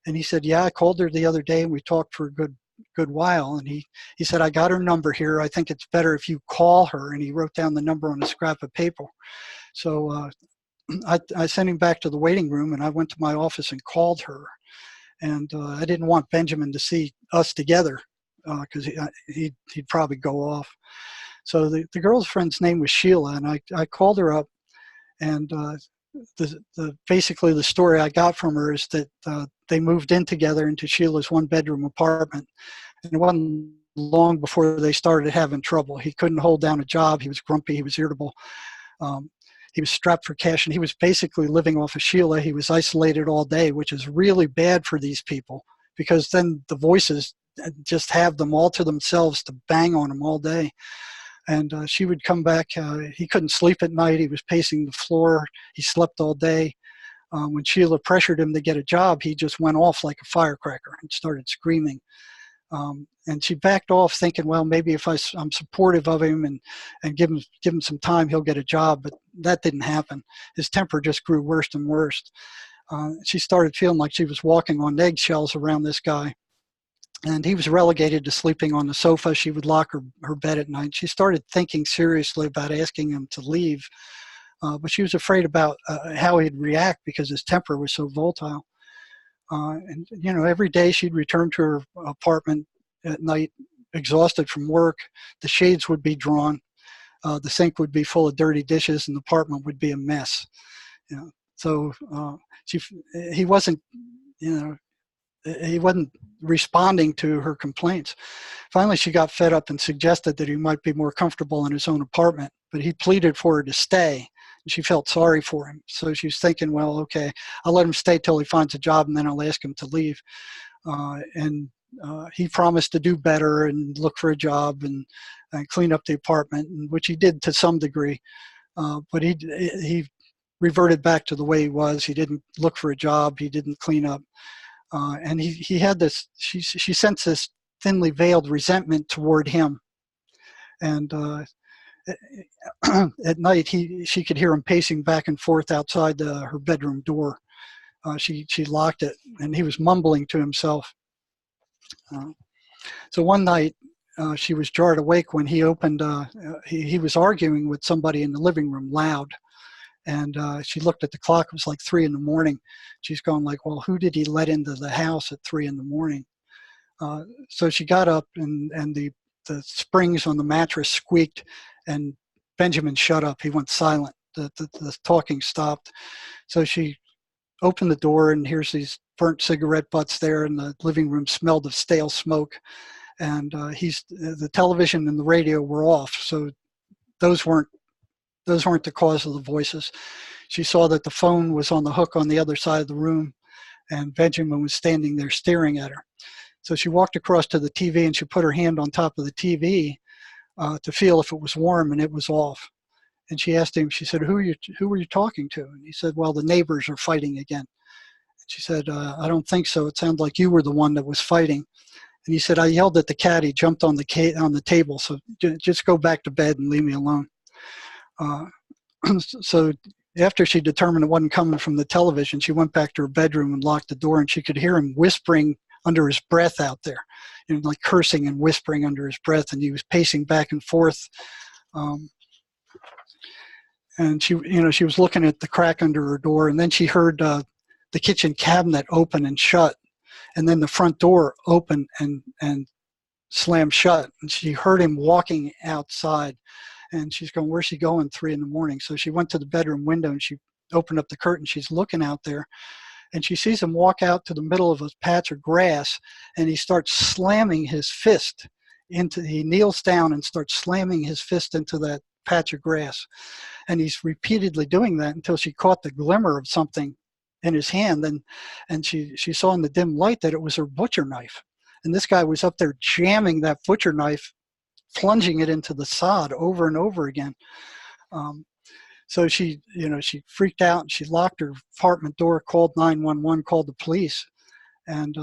And he said, yeah, I called her the other day and we talked for a good while. And he said, I got her number here. I think it's better if you call her. And he wrote down the number on a scrap of paper. So I sent him back to the waiting room, and I went to my office and called her. And I didn't want Benjamin to see us together because he'd probably go off. So the girlfriend's name was Sheila, and I called her up, and basically the story I got from her is that they moved in together into Sheila's one-bedroom apartment. And it wasn't long before they started having trouble. He couldn't hold down a job. He was grumpy. He was irritable. He was strapped for cash, and he was basically living off of Sheila. He was isolated all day, which is really bad for these people, because then the voices just have them all to themselves to bang on him all day. And she would come back. He couldn't sleep at night. He was pacing the floor. He slept all day. When Sheila pressured him to get a job, he just went off like a firecracker and started screaming. And she backed off thinking, well, maybe if I'm supportive of him and give him some time, he'll get a job. But that didn't happen. His temper just grew worse and worse. She started feeling like she was walking on eggshells around this guy. And he was relegated to sleeping on the sofa. She would lock her bed at night. She started thinking seriously about asking him to leave. But she was afraid about how he'd react because his temper was so volatile. And every day she'd return to her apartment at night, exhausted from work. The shades would be drawn. The sink would be full of dirty dishes, and the apartment would be a mess. So he wasn't, he wasn't responding to her complaints. Finally, she got fed up and suggested that he might be more comfortable in his own apartment, but he pleaded for her to stay. And she felt sorry for him. So she was thinking, well, okay, I'll let him stay till he finds a job, and then I'll ask him to leave. He promised to do better and look for a job and clean up the apartment, which he did to some degree. But he reverted back to the way he was. He didn't look for a job. He didn't clean up. And he had this, she sensed this thinly veiled resentment toward him. And at night, she could hear him pacing back and forth outside her bedroom door. She locked it, and he was mumbling to himself. So one night, she was jarred awake when he opened, he was arguing with somebody in the living room loud. And she looked at the clock. It was like 3 a.m. She's going like, well, who did he let into the house at 3 a.m? So she got up, and the springs on the mattress squeaked, and Benjamin shut up. He went silent. The talking stopped. So she opened the door, and here's these burnt cigarette butts there, and the living room smelled of stale smoke. And the television and the radio were off, so those weren't the cause of the voices. She saw that the phone was on the hook on the other side of the room, and Benjamin was standing there staring at her. So she walked across to the TV, and she put her hand on top of the TV to feel if it was warm, and it was off. And she asked him, she said, who were you talking to? And he said, well, the neighbors are fighting again. And she said, I don't think so. It sounded like you were the one that was fighting. And he said, I yelled at the cat. He jumped on the table. So just go back to bed and leave me alone. So after she determined it wasn't coming from the television, she went back to her bedroom and locked the door, and she could hear him whispering under his breath out there, like cursing and whispering under his breath, and he was pacing back and forth. And she was looking at the crack under her door, and then she heard the kitchen cabinet open and shut, and then the front door open and slam shut, and she heard him walking outside. And she's going, where's she going 3 a.m? So she went to the bedroom window, and she opened up the curtain. She's looking out there, and she sees him walk out to the middle of a patch of grass, and he starts slamming his fist he kneels down and starts slamming his fist into that patch of grass. And he's repeatedly doing that until she caught the glimmer of something in his hand, and she saw in the dim light that it was her butcher knife. And this guy was up there jamming that butcher knife, plunging it into the sod over and over again. So she freaked out, and she locked her apartment door, called 911, called the police. And,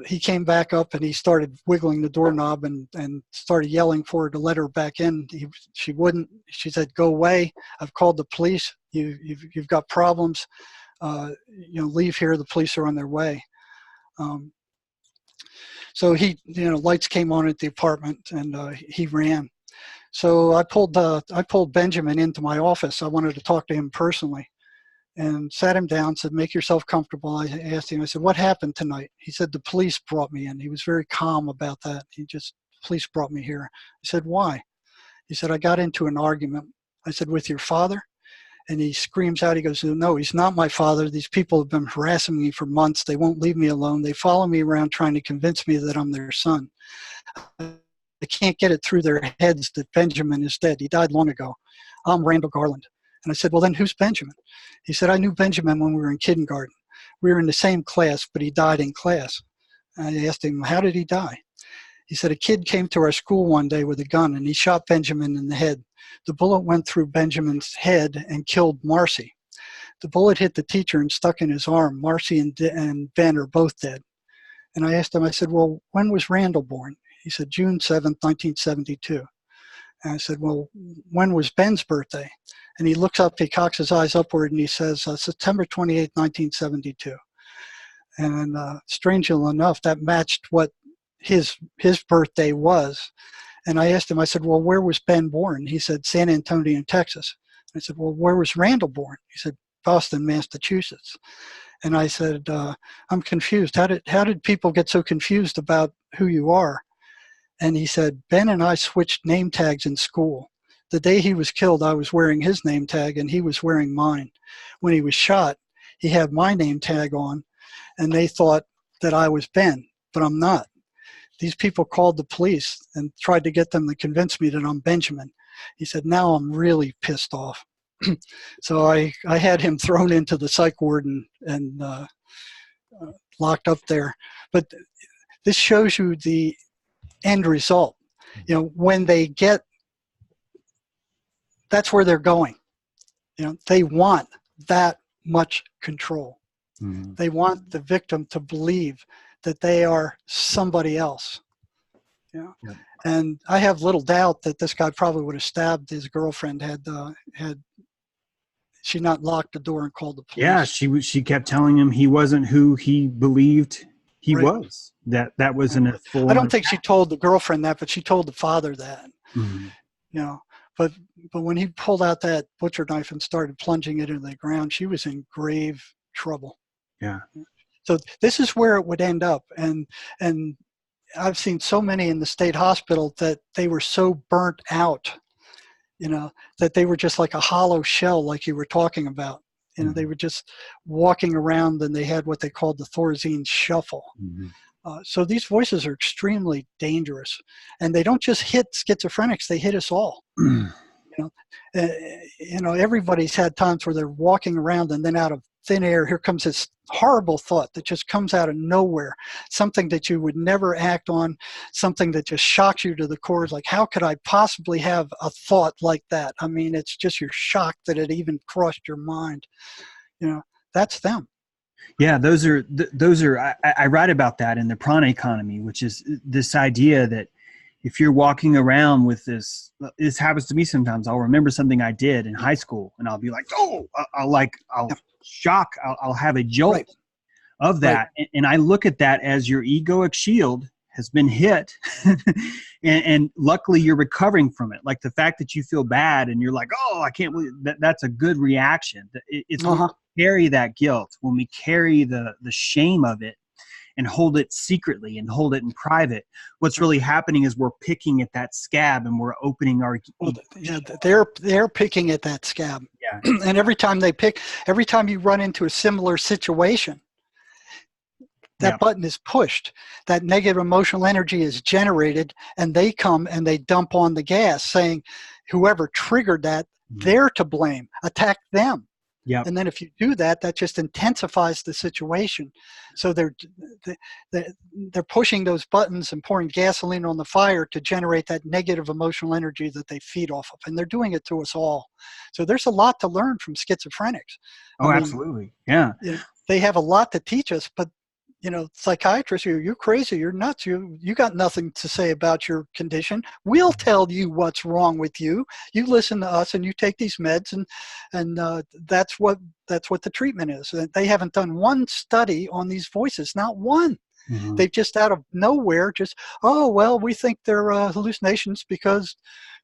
he came back up, and he started wiggling the doorknob and started yelling for her to let her back in. She wouldn't. She said, go away. I've called the police. You've got problems. Leave here. The police are on their way. So lights came on at the apartment, and he ran. So I pulled Benjamin into my office. I wanted to talk to him personally, and sat him down, said, make yourself comfortable. I asked him, I said, what happened tonight? He said, the police brought me in. He was very calm about that. Police brought me here. I said, why? He said, I got into an argument. I said, with your father? And he screams out, he goes, no, he's not my father. These people have been harassing me for months. They won't leave me alone. They follow me around trying to convince me that I'm their son. They can't get it through their heads that Benjamin is dead. He died long ago. I'm Randall Garland. And I said, well, then who's Benjamin? He said, I knew Benjamin when we were in kindergarten. We were in the same class, but he died in class. I asked him, how did he die? He said, a kid came to our school one day with a gun, and he shot Benjamin in the head. The bullet went through Benjamin's head and killed Marcy. The bullet hit the teacher and stuck in his arm. Marcy and Ben are both dead. And I asked him, I said, well, when was Randall born? He said, June 7th, 1972. And I said, well, when was Ben's birthday? And he looks up, he cocks his eyes upward, and he says, September 28th, 1972. And strangely enough, that matched what his birthday was. And I asked him, I said, well, where was Ben born? He said, San Antonio, Texas. I said, well, where was Randall born? He said, Boston, Massachusetts. And I said, I'm confused. How did people get so confused about who you are? And he said, Ben and I switched name tags in school. The day he was killed, I was wearing his name tag, and he was wearing mine. When he was shot, he had my name tag on, and they thought that I was Ben, but I'm not. These people called the police and tried to get them to convince me that I'm Benjamin. He said, now I'm really pissed off. So I had him thrown into the psych ward and locked up there. But this shows you the end result. You know, when they get, that's where they're going. You know, they want that much control. Mm-hmm. They want the victim to believe that they are somebody else. You know? Yep. And I have little doubt that this guy probably would have stabbed his girlfriend had she not locked the door and called the police. Yeah, she kept telling him he wasn't who he believed he Right. was. That wasn't a full. I don't think she told the girlfriend that, but she told the father that. Mm-hmm. You know, but when he pulled out that butcher knife and started plunging it into the ground, she was in grave trouble. Yeah. So this is where it would end up, and I've seen so many in the state hospital that they were so burnt out, you know, that they were just like a hollow shell, like you were talking about. You know, they were just walking around, and they had what they called the Thorazine shuffle. Mm-hmm. So these voices are extremely dangerous, and they don't just hit schizophrenics; they hit us all. You know, everybody's had times where they're walking around, and then out of thin air, here comes this horrible thought that just comes out of nowhere, something that you would never act on, something that just shocks you to the core. Like, how could I possibly have a thought like that? I mean, it's just you're shocked that it even crossed your mind. You know, that's them. Yeah, those are I write about that in the Prana Economy, which is this idea that if you're walking around with this happens to me sometimes. I'll remember something I did in high school, and I'll be like, oh, I'll shock, I'll have a jolt Right. of that. Right. And I look at that as your egoic shield has been hit, and luckily you're recovering from it. Like the fact that you feel bad and you're like, oh, I can't believe that's a good reaction. It's when we carry that guilt, when we carry the shame of it and hold it secretly and hold it in private, what's really happening is we're picking at that scab and we're opening our. Well, yeah, they're picking at that scab. Yeah. And every time you run into a similar situation, that button is pushed, that negative emotional energy is generated, and they come and they dump on the gas, saying whoever triggered that, they're to blame, attack them. Yeah. And then if you do that, that just intensifies the situation. So they're pushing those buttons and pouring gasoline on the fire to generate that negative emotional energy that they feed off of. And they're doing it to us all. So there's a lot to learn from schizophrenics. Oh, absolutely. Yeah. You know, they have a lot to teach us, but you know, psychiatrists, you're crazy, you're nuts, you got nothing to say about your condition. We'll tell you what's wrong with you. You listen to us and you take these meds, and that's what the treatment is. They haven't done one study on these voices, not one. Mm-hmm. They've just out of nowhere oh, well, we think they're hallucinations because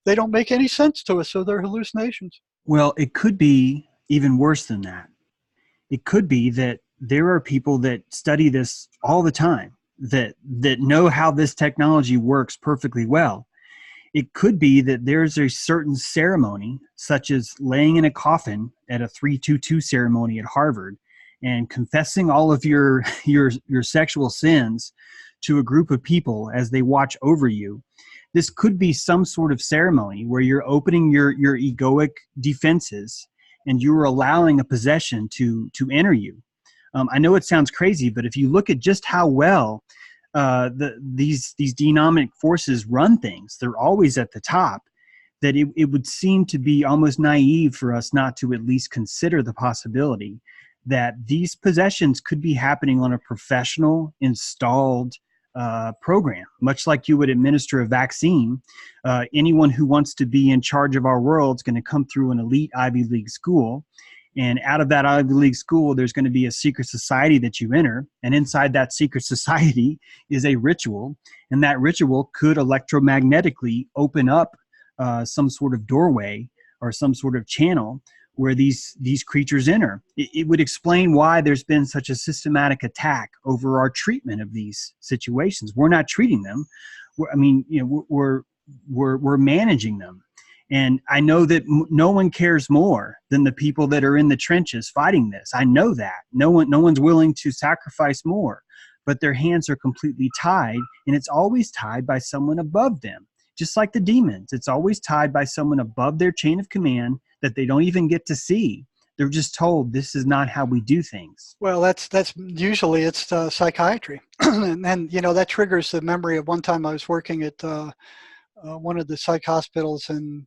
they don't make any sense to us, so they're hallucinations. Well, it could be even worse than that. It could be that there are people that study this all the time, that know how this technology works perfectly well. It could be that there's a certain ceremony, such as laying in a coffin at a 322 ceremony at Harvard and confessing all of your sexual sins to a group of people as they watch over you. This could be some sort of ceremony where you're opening your egoic defenses and you're allowing a possession to enter you. I know it sounds crazy, but if you look at just how well these demonic forces run things, they're always at the top, that it would seem to be almost naive for us not to at least consider the possibility that these possessions could be happening on a professional, installed program, much like you would administer a vaccine. Anyone who wants to be in charge of our world is going to come through an elite Ivy League school. And out of that Ivy League school, there's going to be a secret society that you enter. And inside that secret society is a ritual. And that ritual could electromagnetically open up some sort of doorway or some sort of channel where these creatures enter. It would explain why there's been such a systematic attack over our treatment of these situations. We're not treating them. We're managing them. And I know that no one cares more than the people that are in the trenches fighting this. I know that. No one's willing to sacrifice more, but their hands are completely tied, and it's always tied by someone above them. Just like the demons, it's always tied by someone above their chain of command that they don't even get to see. They're just told this is not how we do things. Well, that's usually it's psychiatry, and you know that triggers the memory of one time I was working at one of the psych hospitals, and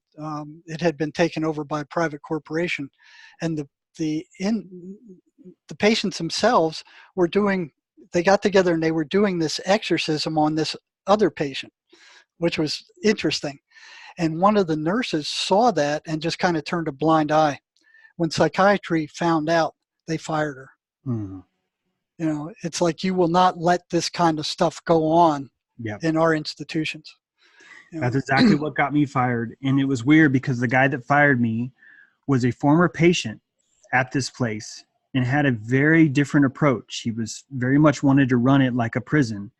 it had been taken over by a private corporation, and the patients themselves were doing. They got together and they were doing this exorcism on this other patient, which was interesting. And one of the nurses saw that and just kind of turned a blind eye. When psychiatry found out, they fired her. Mm-hmm. You know, it's like you will not let this kind of stuff go on in our institutions. You know? That's exactly what got me fired. And it was weird because the guy that fired me was a former patient at this place and had a very different approach. He was very much wanted to run it like a prison.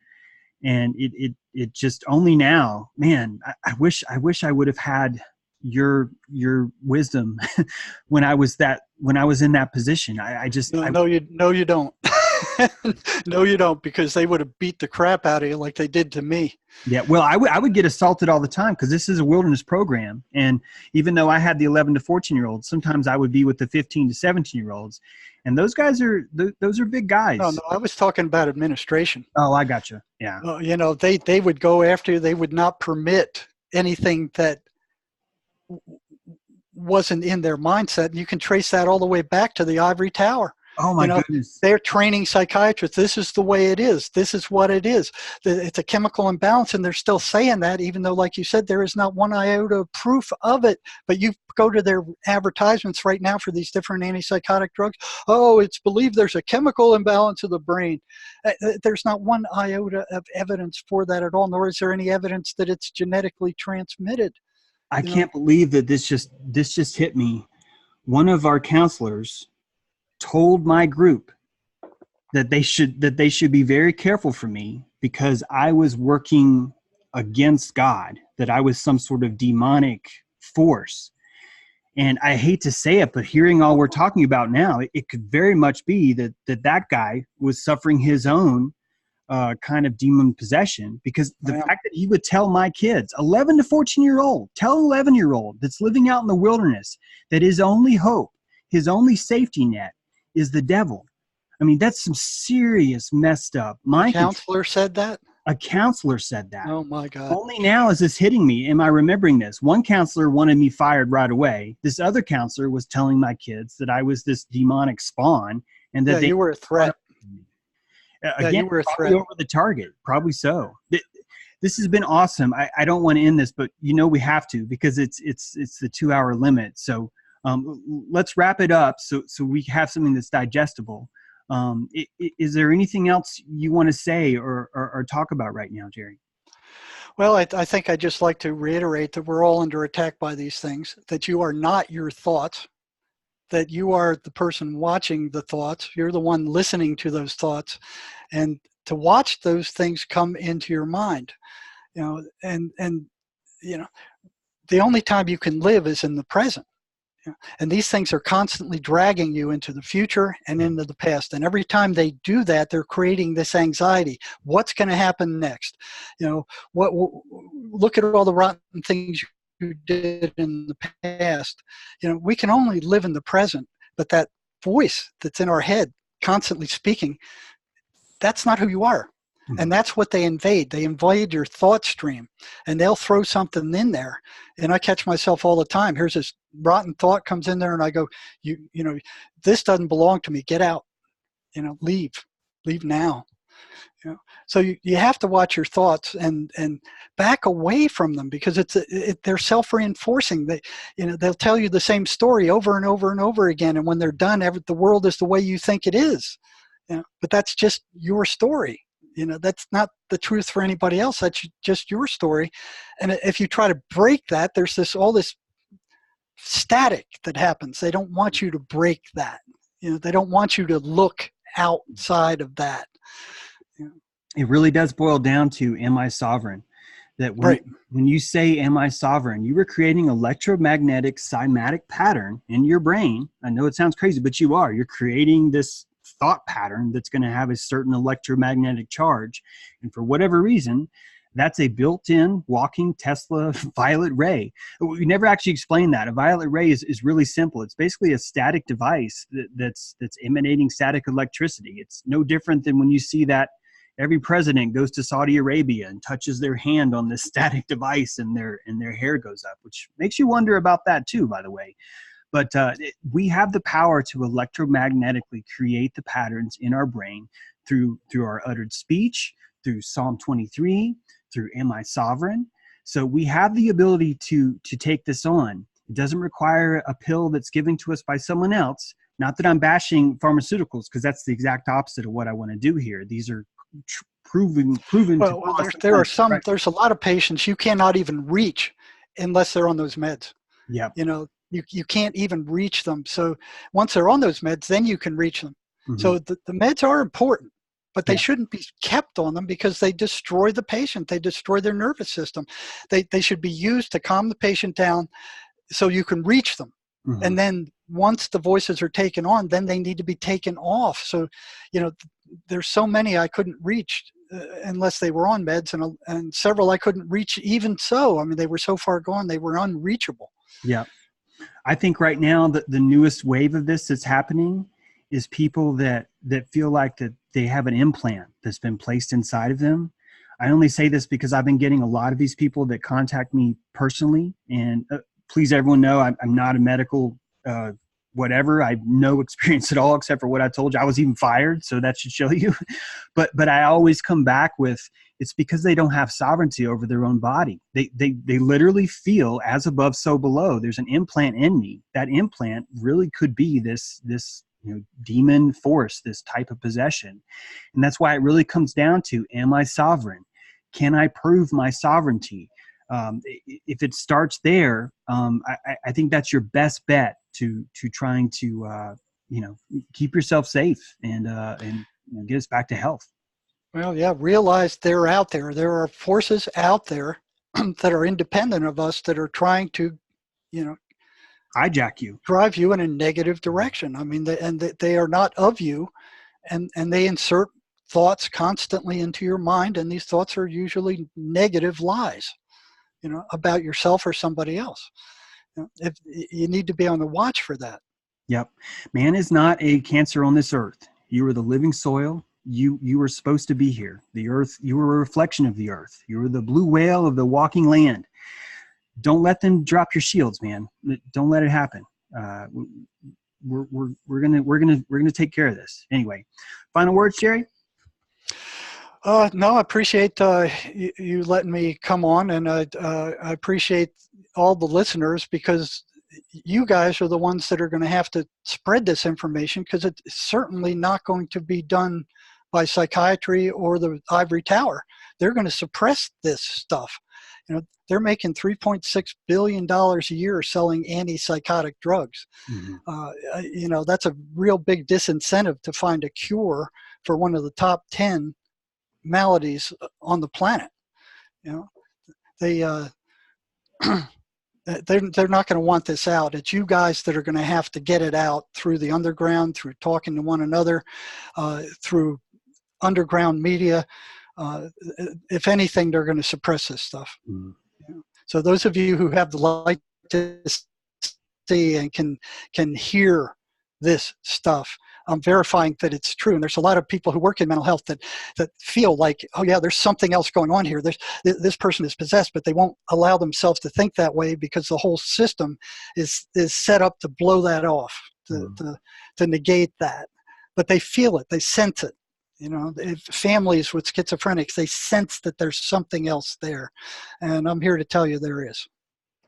And it just only now, man, I wish I would have had your wisdom when I was in that position. No, you don't. No, you don't, because they would have beat the crap out of you like they did to me. Yeah, well, I would get assaulted all the time because this is a wilderness program. And even though I had the 11 to 14-year-olds, sometimes I would be with the 15 to 17-year-olds. And those guys those are big guys. No, I was talking about administration. Oh, I gotcha. Yeah. You know, they would go after you. They would not permit anything that wasn't in their mindset. And you can trace that all the way back to the ivory tower. Oh my goodness. They're training psychiatrists. This is the way it is. This is what it is. It's a chemical imbalance, and they're still saying that, even though, like you said, there is not one iota of proof of it. But you go to their advertisements right now for these different antipsychotic drugs. Oh, it's believed there's a chemical imbalance of the brain. There's not one iota of evidence for that at all, nor is there any evidence that it's genetically transmitted. I can't believe that this just hit me. One of our counselors told my group that they should be very careful for me because I was working against God, that I was some sort of demonic force. And I hate to say it, but hearing all we're talking about now, it could very much be that guy was suffering his own kind of demon possession, because the fact that he would tell my kids, 11 to 14-year-old, tell 11-year-old that's living out in the wilderness that his only hope, his only safety net is the devil. I mean, that's some serious messed up. My counselor said that? A counselor said that. Oh my God. Only now is this hitting me. Am I remembering this? One counselor wanted me fired right away. This other counselor was telling my kids that I was this demonic spawn and that you were a threat. Again, you were a threat. Over the target. Probably so. This has been awesome. I don't want to end this, but we have to, because it's the 2-hour limit. So let's wrap it up so we have something that's digestible. Is there anything else you want to say or talk about right now, Jerry? Well, I think I'd just like to reiterate that we're all under attack by these things, that you are not your thoughts, that you are the person watching the thoughts. You're the one listening to those thoughts, and to watch those things come into your mind, and the only time you can live is in the present. And these things are constantly dragging you into the future and into the past. And every time they do that, they're creating this anxiety. What's going to happen next? Look at all the rotten things you did in the past. We can only live in the present, but that voice that's in our head constantly speaking, that's not who you are. And that's what they invade. They invade your thought stream, and they'll throw something in there. And I catch myself all the time. Here's this rotten thought comes in there, and I go, this doesn't belong to me. Get out. Leave now. So you have to watch your thoughts and back away from them, because they're self-reinforcing. They'll tell you the same story over and over and over again. And when they're done, the world is the way you think it is. But that's just your story. That's not the truth for anybody else. That's just your story. And if you try to break that, there's all this static that happens. They don't want you to break that. They don't want you to look outside of that. It really does boil down to, am I sovereign? that Right. when you say, am I sovereign, you are creating electromagnetic cymatic pattern in your brain. I know it sounds crazy, but you are. You're creating this thought pattern that's going to have a certain electromagnetic charge. And for whatever reason, that's a built-in walking Tesla violet ray. We never actually explained that. A violet ray is really simple. It's basically a static device that's emanating static electricity. It's no different than when you see that every president goes to Saudi Arabia and touches their hand on this static device and their hair goes up, which makes you wonder about that too, by the way. But we have the power to electromagnetically create the patterns in our brain through our uttered speech, through Psalm 23, through Am I Sovereign? So we have the ability to take this on. It doesn't require a pill that's given to us by someone else. Not that I'm bashing pharmaceuticals, because that's the exact opposite of what I want to do here. These are proven Well, to there's a lot of patients you cannot even reach unless they're on those meds. Yep. You know, you can't even reach them. So once they're on those meds, then you can reach them. Mm-hmm. So the meds are important, but they Yeah. shouldn't be kept on them because they destroy the patient. They destroy their nervous system. They should be used to calm the patient down so you can reach them. Mm-hmm. And then once the voices are taken on, then they need to be taken off. So, you know, there's so many I couldn't reach unless they were on meds, and several I couldn't reach even so. I mean, they were so far gone, they were unreachable. Yeah. I think right now the newest wave of this that's happening is people that feel like that they have an implant that's been placed inside of them. I only say this because I've been getting a lot of these people that contact me personally, and please everyone know I'm not a medical whatever. I have no experience at all except for what I told you. I was even fired, so that should show you. But I always come back with, it's because they don't have sovereignty over their own body. They literally feel as above, so below. There's an implant in me. That implant really could be this demon force, this type of possession. And that's why it really comes down to, am I sovereign? Can I prove my sovereignty? If it starts there, I think that's your best bet to trying to keep yourself safe and get us back to health. Well, yeah, realize they're out there. There are forces out there that are independent of us that are trying to, hijack you, drive you in a negative direction. I mean, they are not of you, and they insert thoughts constantly into your mind, and these thoughts are usually negative lies, about yourself or somebody else. If you need to be on the watch for that. Yep. Man is not a cancer on this earth. You are the living soil. You were supposed to be here. The earth, you were a reflection of the earth. You were the blue whale of the walking land. Don't let them drop your shields, man. Don't let it happen. We're gonna take care of this. Anyway, final words, Jerry? No, I appreciate you letting me come on, and I appreciate all the listeners, because you guys are the ones that are going to have to spread this information, because it's certainly not going to be done by psychiatry or the ivory tower. They're going to suppress this stuff. They're making $3.6 billion a year selling antipsychotic drugs. Mm-hmm. That's a real big disincentive to find a cure for one of the top 10 maladies on the planet. They're not going to want this out. It's you guys that are going to have to get it out through the underground, through talking to one another, through underground media. If anything, they're going to suppress this stuff. Mm-hmm. So those of you who have the light to see and can hear this stuff, I'm verifying that it's true. And there's a lot of people who work in mental health that feel like, oh yeah, there's something else going on here. This person is possessed, but they won't allow themselves to think that way, because the whole system is set up to blow that off, to negate that. But they feel it, they sense it. If families with schizophrenics, they sense that there's something else there. And I'm here to tell you there is.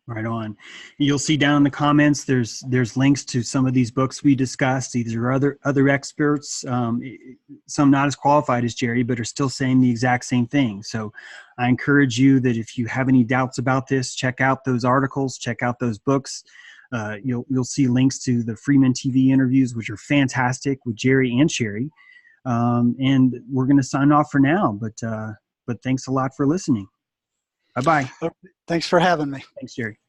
Right on. You'll see down in the comments, there's links to some of these books we discussed. These are other experts, some not as qualified as Jerry, but are still saying the exact same thing. So I encourage you that if you have any doubts about this, check out those articles, check out those books. You'll see links to the Freeman TV interviews, which are fantastic, with Jerry and Sherry. And we're going to sign off for now, but thanks a lot for listening. Bye-bye. Thanks for having me. Thanks, Jerry.